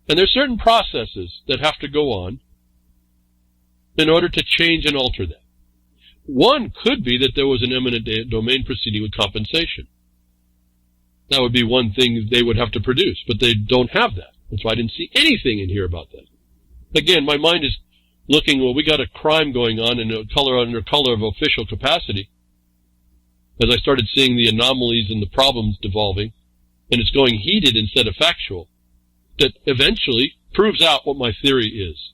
And there's certain processes that have to go on in order to change and alter that. One could be that there was an eminent domain proceeding with compensation. That would be one thing they would have to produce, but they don't have that. That's why I didn't see anything in here about that. Again, my mind is looking, well, we got a crime going on in under color of official capacity. As I started seeing the anomalies and the problems devolving, and it's going heated instead of factual, that eventually proves out what my theory is.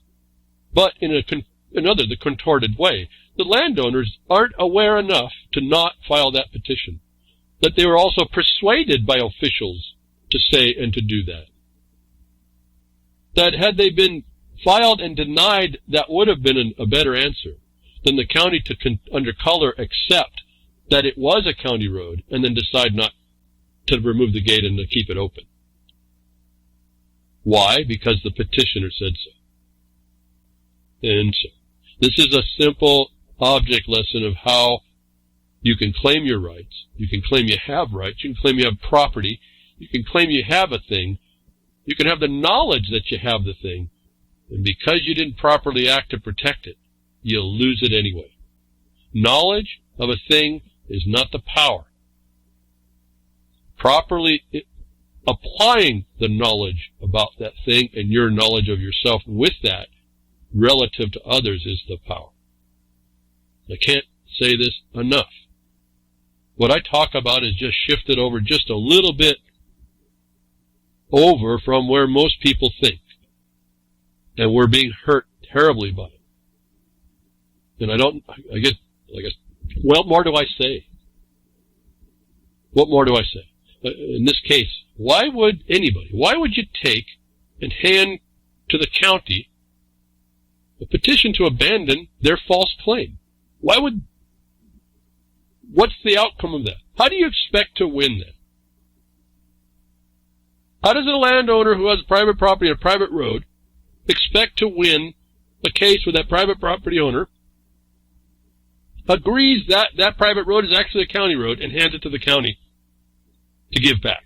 But in the contorted way, the landowners aren't aware enough to not file that petition, that they were also persuaded by officials to say and to do that. That had they been filed and denied, that would have been a better answer than the county to, under color, accept that it was a county road and then decide not to remove the gate and to keep it open. Why? Because the petitioner said so. And so, this is a simple object lesson of how you can claim your rights. You can claim you have rights. You can claim you have property. You can claim you have a thing. You can have the knowledge that you have the thing. And because you didn't properly act to protect it, you'll lose it anyway. Knowledge of a thing is not the power. Properly applying the knowledge about that thing and your knowledge of yourself with that relative to others is the power. I can't say this enough. What I talk about is just shifted over just a little bit over from where most people think. And we're being hurt terribly by it. And I guess, what more do I say? What more do I say? In this case, why would you take and hand to the county a petition to abandon their false claim? What's the outcome of that? How do you expect to win that? How does a landowner who has private property and a private road expect to win a case where that private property owner agrees that that private road is actually a county road and hands it to the county to give back?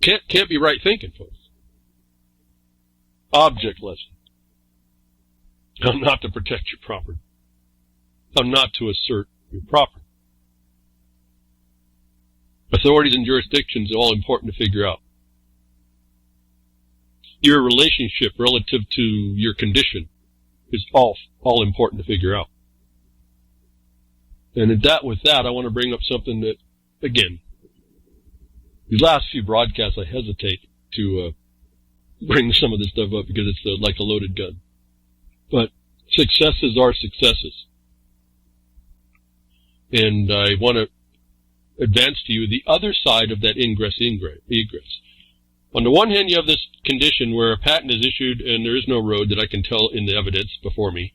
Can't be right thinking, folks. Object lesson. How not to protect your property. How not to assert your property. Authorities and jurisdictions are all important to figure out. Your relationship relative to your condition is all important to figure out. And with that, I want to bring up something that, again, these last few broadcasts, I hesitate to bring some of this stuff up because it's like a loaded gun. But successes are successes. And I want to advance to you the other side of that egress. On the one hand, you have this condition where a patent is issued and there is no road that I can tell in the evidence before me,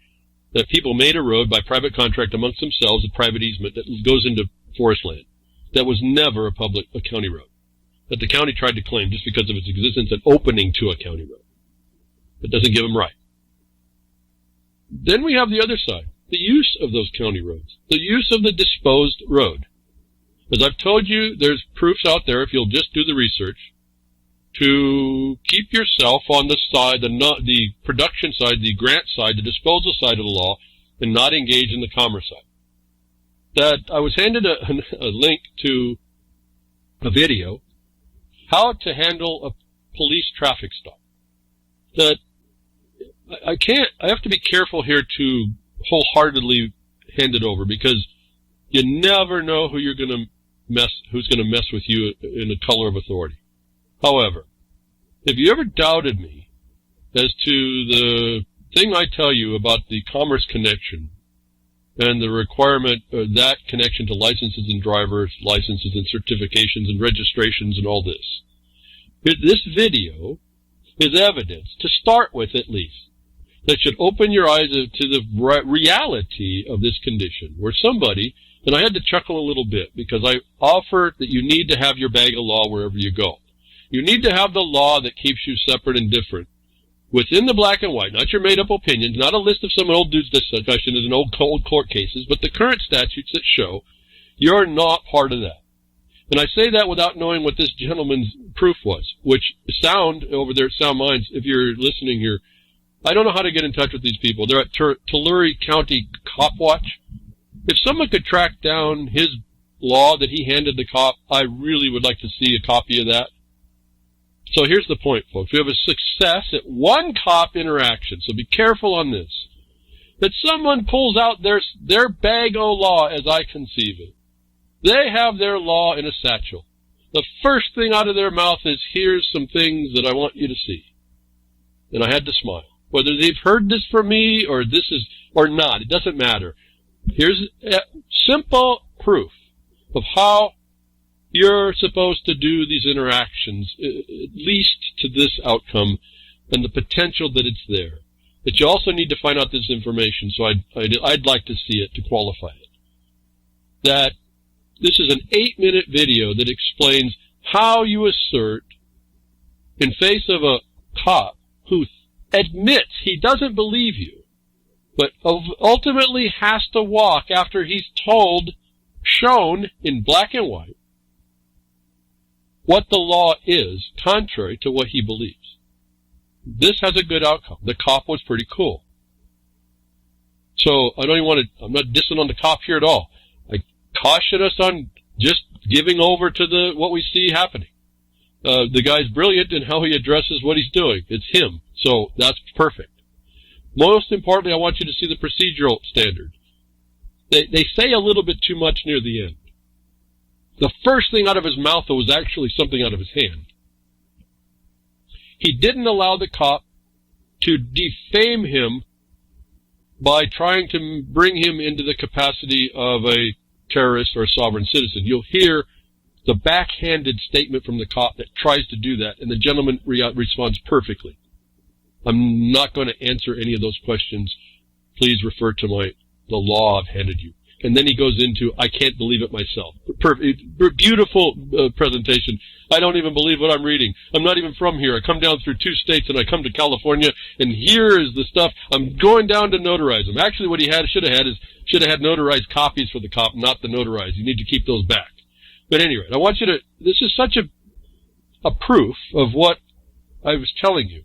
that people made a road by private contract amongst themselves, a private easement that goes into forest land. That was never a county road. That the county tried to claim just because of its existence and opening to a county road. That doesn't give them right. Then we have the other side, the use of those county roads, the use of the disposed road. As I've told you, there's proofs out there, if you'll just do the research, to keep yourself on the side, the production side, the grant side, the disposal side of the law, and not engage in the commerce side. That I was handed a link to a video, how to handle a police traffic stop. That I have to be careful here to wholeheartedly hand it over, because you never know who's going to mess with you in the color of authority. However, if you ever doubted me as to the thing I tell you about the commerce connection and the requirement of that connection to licenses and driver's licenses and certifications and registrations and all this, this video is evidence, to start with at least, that should open your eyes to the reality of this condition, where somebody, and I had to chuckle a little bit because I offer that you need to have your bag of law wherever you go. You need to have the law that keeps you separate and different within the black and white, not your made-up opinions, not a list of some old dude's discussion as in old court cases, but the current statutes that show you're not part of that. And I say that without knowing what this gentleman's proof was, which sound over there at Sound Minds, if you're listening here, I don't know how to get in touch with these people. They're at Tulare County Cop Watch. If someone could track down his law that he handed the cop, I really would like to see a copy of that. So here's the point, folks. We have a success at one cop interaction, so be careful on this. That someone pulls out their bag o' law as I conceive it. They have their law in a satchel. The first thing out of their mouth is, here's some things that I want you to see. And I had to smile. Whether they've heard this from me or not, it doesn't matter. Here's a simple proof of how you're supposed to do these interactions, at least to this outcome, and the potential that it's there. But you also need to find out this information, so I'd like to see it to qualify it. That this is an 8-minute video that explains how you assert, in face of a cop who admits he doesn't believe you, but ultimately has to walk after he's shown in black and white, what the law is, contrary to what he believes. This has a good outcome. The cop was pretty cool. So I'm not dissing on the cop here at all. I caution us on just giving over to what we see happening. The guy's brilliant in how he addresses what he's doing. It's him. So that's perfect. Most importantly, I want you to see the procedural standard. They say a little bit too much near the end. The first thing out of his mouth was actually something out of his hand. He didn't allow the cop to defame him by trying to bring him into the capacity of a terrorist or a sovereign citizen. You'll hear the backhanded statement from the cop that tries to do that, and the gentleman responds perfectly. I'm not going to answer any of those questions. Please refer to the law I've handed you. And then he goes into, I can't believe it myself. Beautiful presentation. I don't even believe what I'm reading. I'm not even from here. I come down through 2 states and I come to California, and here is the stuff. I'm going down to notarize them. Actually, what he should have had notarized copies for the cop, not the notarized. You need to keep those back. But anyway, I want you to, this is such a proof of what I was telling you,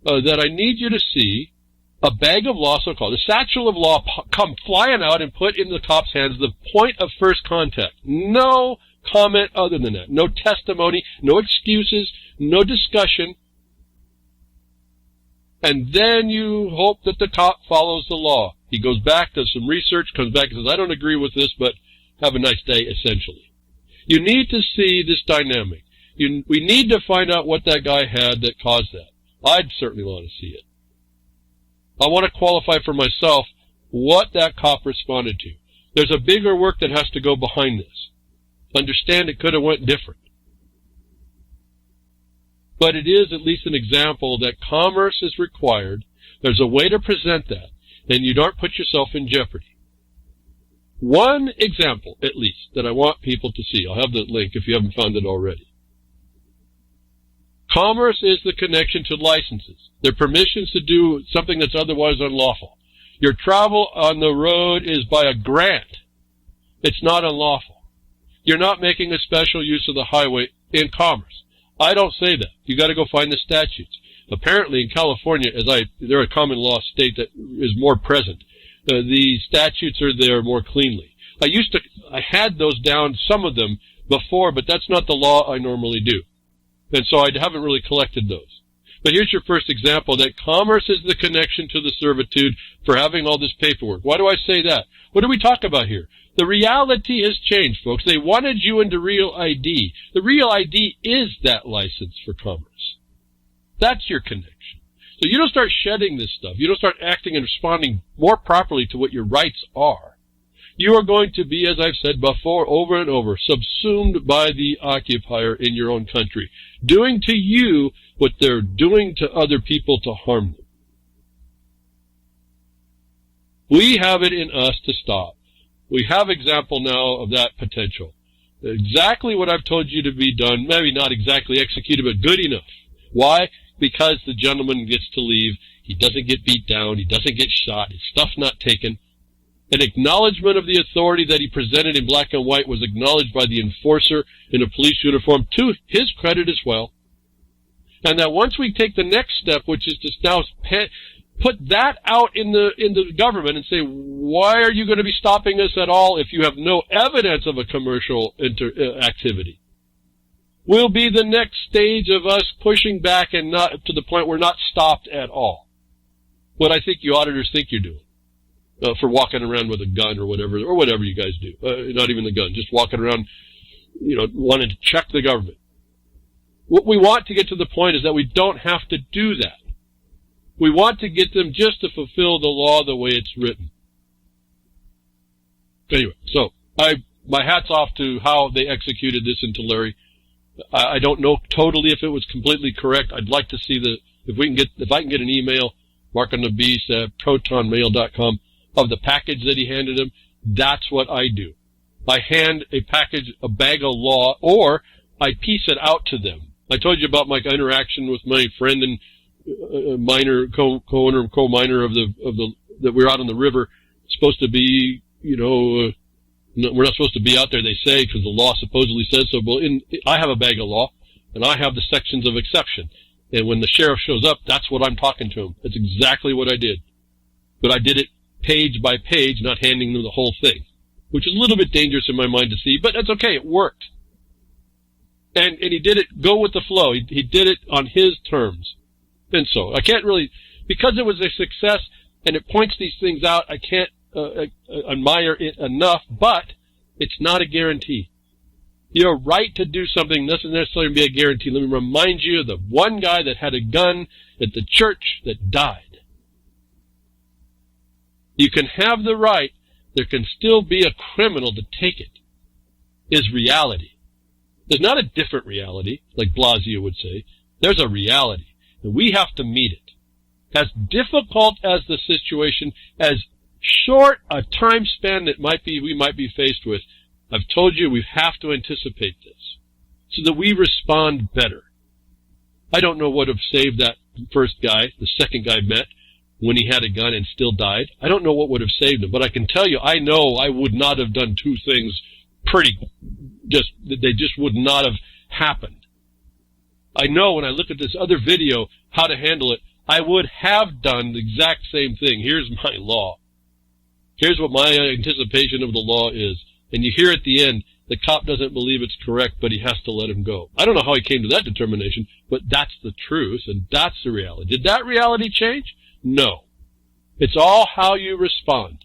that I need you to see a bag of law, so-called, a satchel of law come flying out and put in the cop's hands, the point of first contact. No comment other than that. No testimony, no excuses, no discussion. And then you hope that the cop follows the law. He goes back, does some research, comes back and says, I don't agree with this, but have a nice day, essentially. You need to see this dynamic. We need to find out what that guy had that caused that. I'd certainly want to see it. I want to qualify for myself what that cop responded to. There's a bigger work that has to go behind this. Understand it could have went different. But it is at least an example that commerce is required. There's a way to present that, and you don't put yourself in jeopardy. One example, at least, that I want people to see. I'll have the link if you haven't found it already. Commerce is the connection to licenses. They're permissions to do something that's otherwise unlawful. Your travel on the road is by a grant. It's not unlawful. You're not making a special use of the highway in commerce. I don't say that. You got to go find the statutes. Apparently in California, they're a common law state that is more present. The statutes are there more cleanly. I had those down, some of them, before, but that's not the law I normally do. And so I haven't really collected those. But here's your first example, that commerce is the connection to the servitude for having all this paperwork. Why do I say that? What do we talk about here? The reality has changed, folks. They wanted you into Real ID. The Real ID is that license for commerce. That's your connection. So you don't start shedding this stuff. You don't start acting and responding more properly to what your rights are. You are going to be, as I've said before, over and over, subsumed by the occupier in your own country, doing to you what they're doing to other people to harm them. We have it in us to stop. We have example now of that potential. Exactly what I've told you to be done, maybe not exactly executed, but good enough. Why? Because the gentleman gets to leave. He doesn't get beat down. He doesn't get shot. His stuff's not taken. An acknowledgement of the authority that he presented in black and white was acknowledged by the enforcer in a police uniform, to his credit as well. And that once we take the next step, which is to now put that out in the government and say, why are you going to be stopping us at all if you have no evidence of a commercial activity? Will be the next stage of us pushing back and not to the point we're not stopped at all. What I think you auditors think you're doing. For walking around with a gun or whatever you guys do. Not even the gun, just walking around, wanting to check the government. What we want to get to the point is that we don't have to do that. We want to get them just to fulfill the law the way it's written. Anyway, so my hat's off to how they executed this in Tulare. I don't know totally if it was completely correct. I'd like to see if I can get an email, markonthebeast@protonmail.com, of the package that he handed him. That's what I do. I hand a bag of law, or I piece it out to them. I told you about my interaction with my friend and miner, co-owner and co-miner that we're out on the river. It's supposed to be, we're not supposed to be out there, they say, because the law supposedly says so. Well, I have a bag of law, and I have the sections of exception. And when the sheriff shows up, that's what I'm talking to him. That's exactly what I did. But I did it page by page, not handing them the whole thing, which is a little bit dangerous in my mind to see, but that's okay. It worked. And he did it, go with the flow. He did it on his terms. And so I can't really, because it was a success and it points these things out, I can't admire it enough, but it's not a guarantee. Your right to do something doesn't necessarily be a guarantee. Let me remind you of the one guy that had a gun at the church that died. You can have the right, there can still be a criminal to take it, is reality. There's not a different reality, like Blasio would say. There's a reality, and we have to meet it. As difficult as the situation, as short a time span that we might be faced with, I've told you we have to anticipate this so that we respond better. I don't know what would have saved that first guy, the second guy met, when he had a gun and still died. I don't know what would have saved him, but I can tell you, I know I would not have done two things they just would not have happened. I know when I look at this other video, how to handle it, I would have done the exact same thing. Here's my law. Here's what my anticipation of the law is. And you hear at the end, the cop doesn't believe it's correct, but he has to let him go. I don't know how he came to that determination, but that's the truth, and that's the reality. Did that reality change? No. It's all how you respond.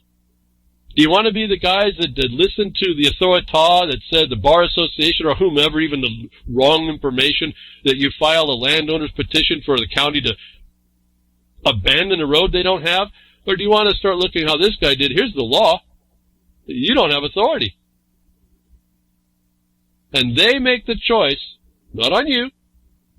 Do you want to be the guys that listen to the authority that said the Bar Association or whomever, even the wrong information, that you file a landowner's petition for the county to abandon a road they don't have? Or do you want to start looking how this guy did? Here's the law. You don't have authority. And they make the choice, not on you.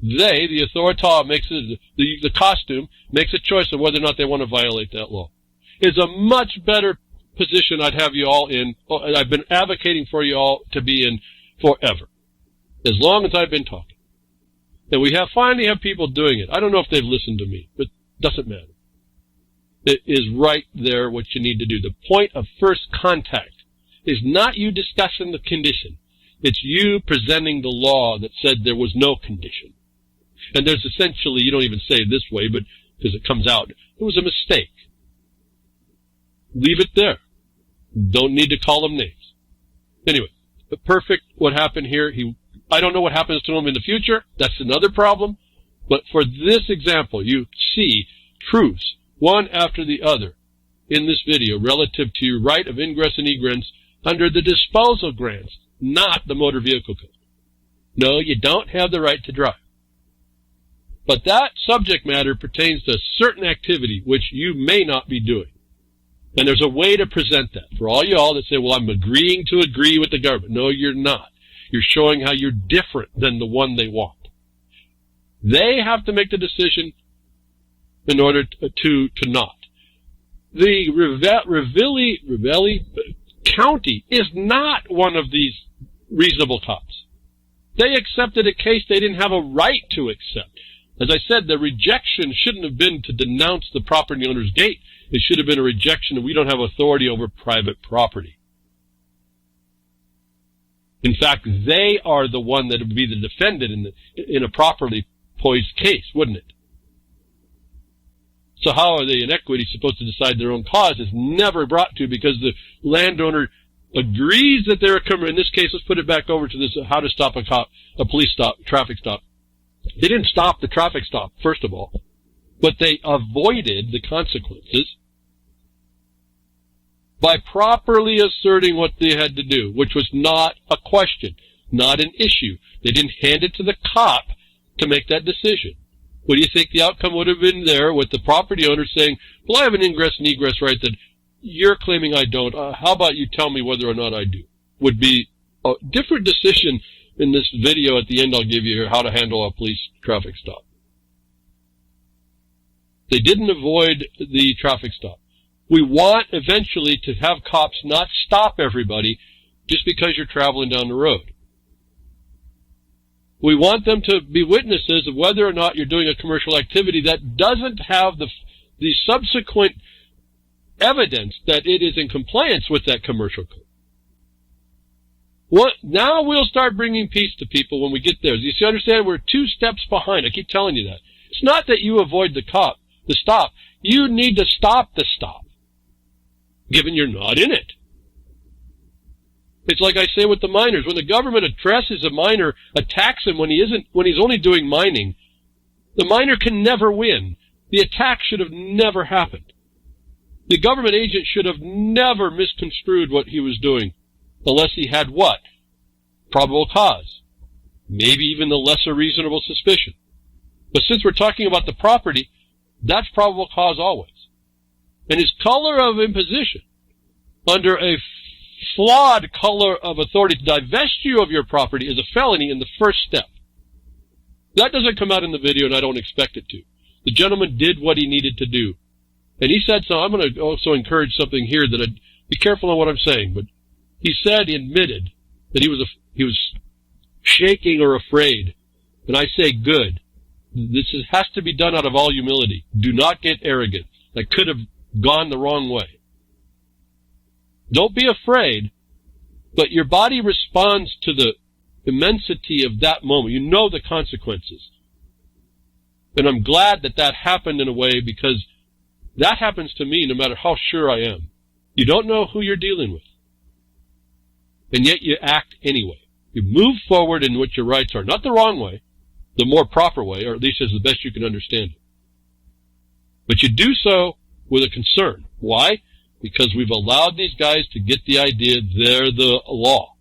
They, the authority, makes it, the costume, makes a choice of whether or not they want to violate that law. It's a much better position I'd have you all in. I've been advocating for you all to be in forever, as long as I've been talking. And we finally have people doing it. I don't know if they've listened to me, but it doesn't matter. It is right there what you need to do. The point of first contact is not you discussing the condition. It's you presenting the law that said there was no condition. And there's essentially, you don't even say it this way, but because it comes out, it was a mistake. Leave it there. Don't need to call them names. Anyway, perfect what happened here. I don't know what happens to him in the future. That's another problem. But for this example, you see truths, one after the other, in this video relative to your right of ingress and egress under the disposal grants, not the motor vehicle code. No, you don't have the right to drive. But that subject matter pertains to a certain activity which you may not be doing. And there's a way to present that. For all y'all that say, well, I'm agreeing to agree with the government. No, you're not. You're showing how you're different than the one they want. They have to make the decision in order to not. The Ravalli County is not one of these reasonable cops. They accepted a case they didn't have a right to accept. As I said, the rejection shouldn't have been to denounce the property owner's gate. It should have been a rejection that we don't have authority over private property. In fact, they are the one that would be the defendant in a properly poised case, wouldn't it? So how are the inequities supposed to decide their own cause? It's never brought to, because the landowner agrees that they're a criminal. In this case, let's put it back over to this, how to stop a police stop, traffic stop. They didn't stop the traffic stop, first of all, but they avoided the consequences by properly asserting what they had to do, which was not a question, not an issue. They didn't hand it to the cop to make that decision. What do you think the outcome would have been there with the property owner saying, well, I have an ingress and egress right that you're claiming I don't. How about you tell me whether or not I do? Would be a different decision. In this video at the end, I'll give you how to handle a police traffic stop. They didn't avoid the traffic stop. We want eventually to have cops not stop everybody just because you're traveling down the road. We want them to be witnesses of whether or not you're doing a commercial activity that doesn't have the subsequent evidence that it is in compliance with that commercial code. Now we'll start bringing peace to people when we get there. You see, understand, we're 2 steps behind. I keep telling you that. It's not that you avoid the stop. You need to stop the stop, given you're not in it. It's like I say with the miners. When the government addresses a miner, attacks him when he's only doing mining, The miner can never win. The attack should have never happened. The government agent should have never misconstrued what he was doing, unless he had what? Probable cause. Maybe even the lesser reasonable suspicion. But since we're talking about the property, that's probable cause always. And his color of imposition, under a flawed color of authority to divest you of your property, is a felony in the first step. That doesn't come out in the video, and I don't expect it to. The gentleman did what he needed to do. And he said so. I'm going to also encourage something here that I'd be careful on what I'm saying, but he admitted that he was shaking or afraid. And I say good. Has to be done out of all humility. Do not get arrogant. That could have gone the wrong way. Don't be afraid, but your body responds to the immensity of that moment. You know the consequences. And I'm glad that happened in a way, because that happens to me no matter how sure I am. You don't know who you're dealing with. And yet you act anyway. You move forward in what your rights are. Not the wrong way, the more proper way, or at least as the best you can understand it. But you do so with a concern. Why? Because we've allowed these guys to get the idea they're the law.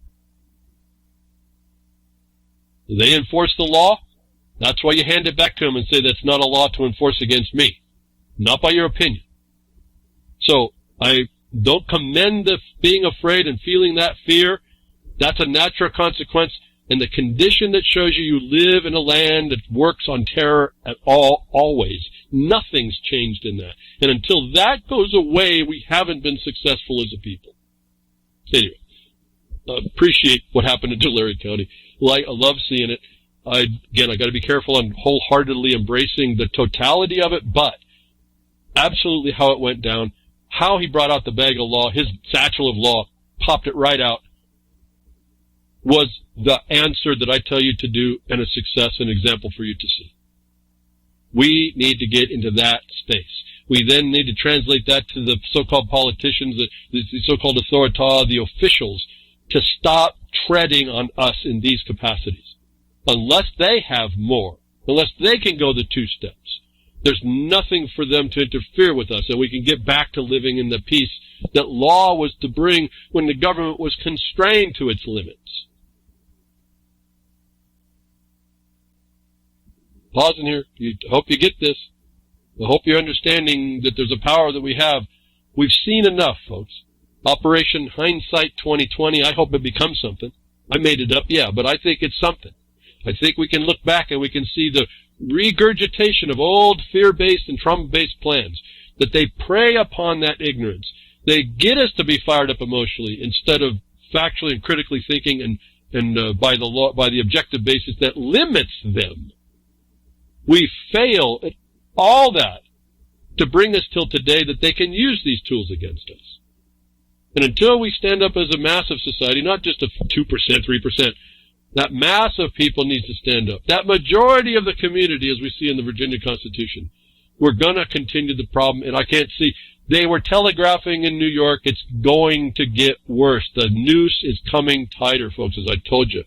They enforce the law. That's why you hand it back to them and say that's not a law to enforce against me. Not by your opinion. So I don't commend the being afraid and feeling that fear. That's a natural consequence. And the condition that shows you live in a land that works on terror at all, always. Nothing's changed in that. And until that goes away, we haven't been successful as a people. Anyway, appreciate what happened in Tulare County. I love seeing it. I got to be careful on wholeheartedly embracing the totality of it, but absolutely how it went down, how he brought out the bag of law, his satchel of law, popped it right out, was the answer that I tell you to do, and a success, an example for you to see. We need to get into that space. We then need to translate that to the so-called politicians, the so-called authoritas, the officials, to stop treading on us in these capacities. Unless they have more, unless they can go the two steps, there's nothing for them to interfere with us, and we can get back to living in the peace that law was to bring when the government was constrained to its limits. Pausing here. I hope you get this. I hope you're understanding that there's a power that we have. We've seen enough, folks. Operation Hindsight 2020, I hope it becomes something. I made it up, yeah, but I think it's something. I think we can look back and we can see the regurgitation of old fear-based and trauma-based plans, that they prey upon that ignorance. They get us to be fired up emotionally instead of factually and critically thinking and by the objective basis that limits them. We fail at all that to bring us till today that they can use these tools against us. And until we stand up as a massive society, not just a 2%, 3%, that mass of people needs to stand up. That majority of the community, as we see in the Virginia Constitution, we're going to continue the problem, and I can't see. They were telegraphing in New York, it's going to get worse. The noose is coming tighter, folks, as I told you.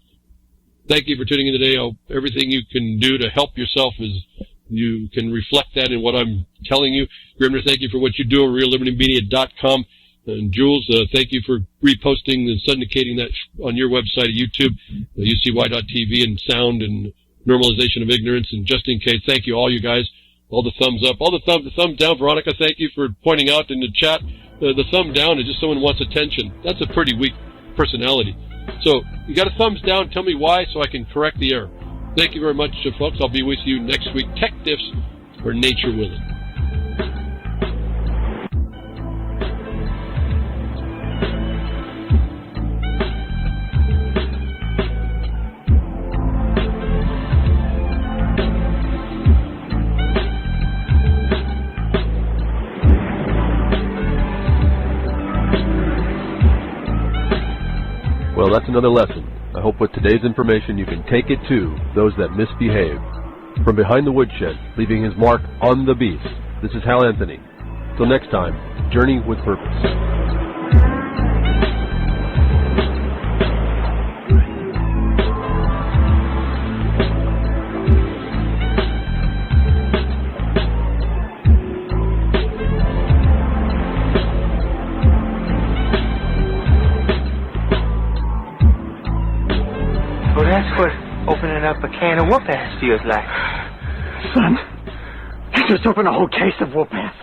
Thank you for tuning in today. Everything you can do to help yourself is you can reflect that in what I'm telling you. Grimner, thank you for what you do at reallibertymedia.com. And Jules, thank you for reposting and syndicating that on your website at YouTube, UCY.TV, and sound and normalization of ignorance. And just in case, thank you all you guys. All the thumbs up, all the thumbs down. Veronica, thank you for pointing out in the chat. The thumb down is just someone wants attention. That's a pretty weak personality. So you got a thumbs down. Tell me why so I can correct the error. Thank you very much, folks. I'll be with you next week. Tech Diffs or Nature Willing. Well, that's another lesson. I hope with today's information you can take it to those that misbehave. From behind the woodshed, leaving his mark on the beast, this is Hal Anthony. Till next time, journey with purpose. can of whoop-ass feels like. Son, you just opened a whole case of whoop-ass.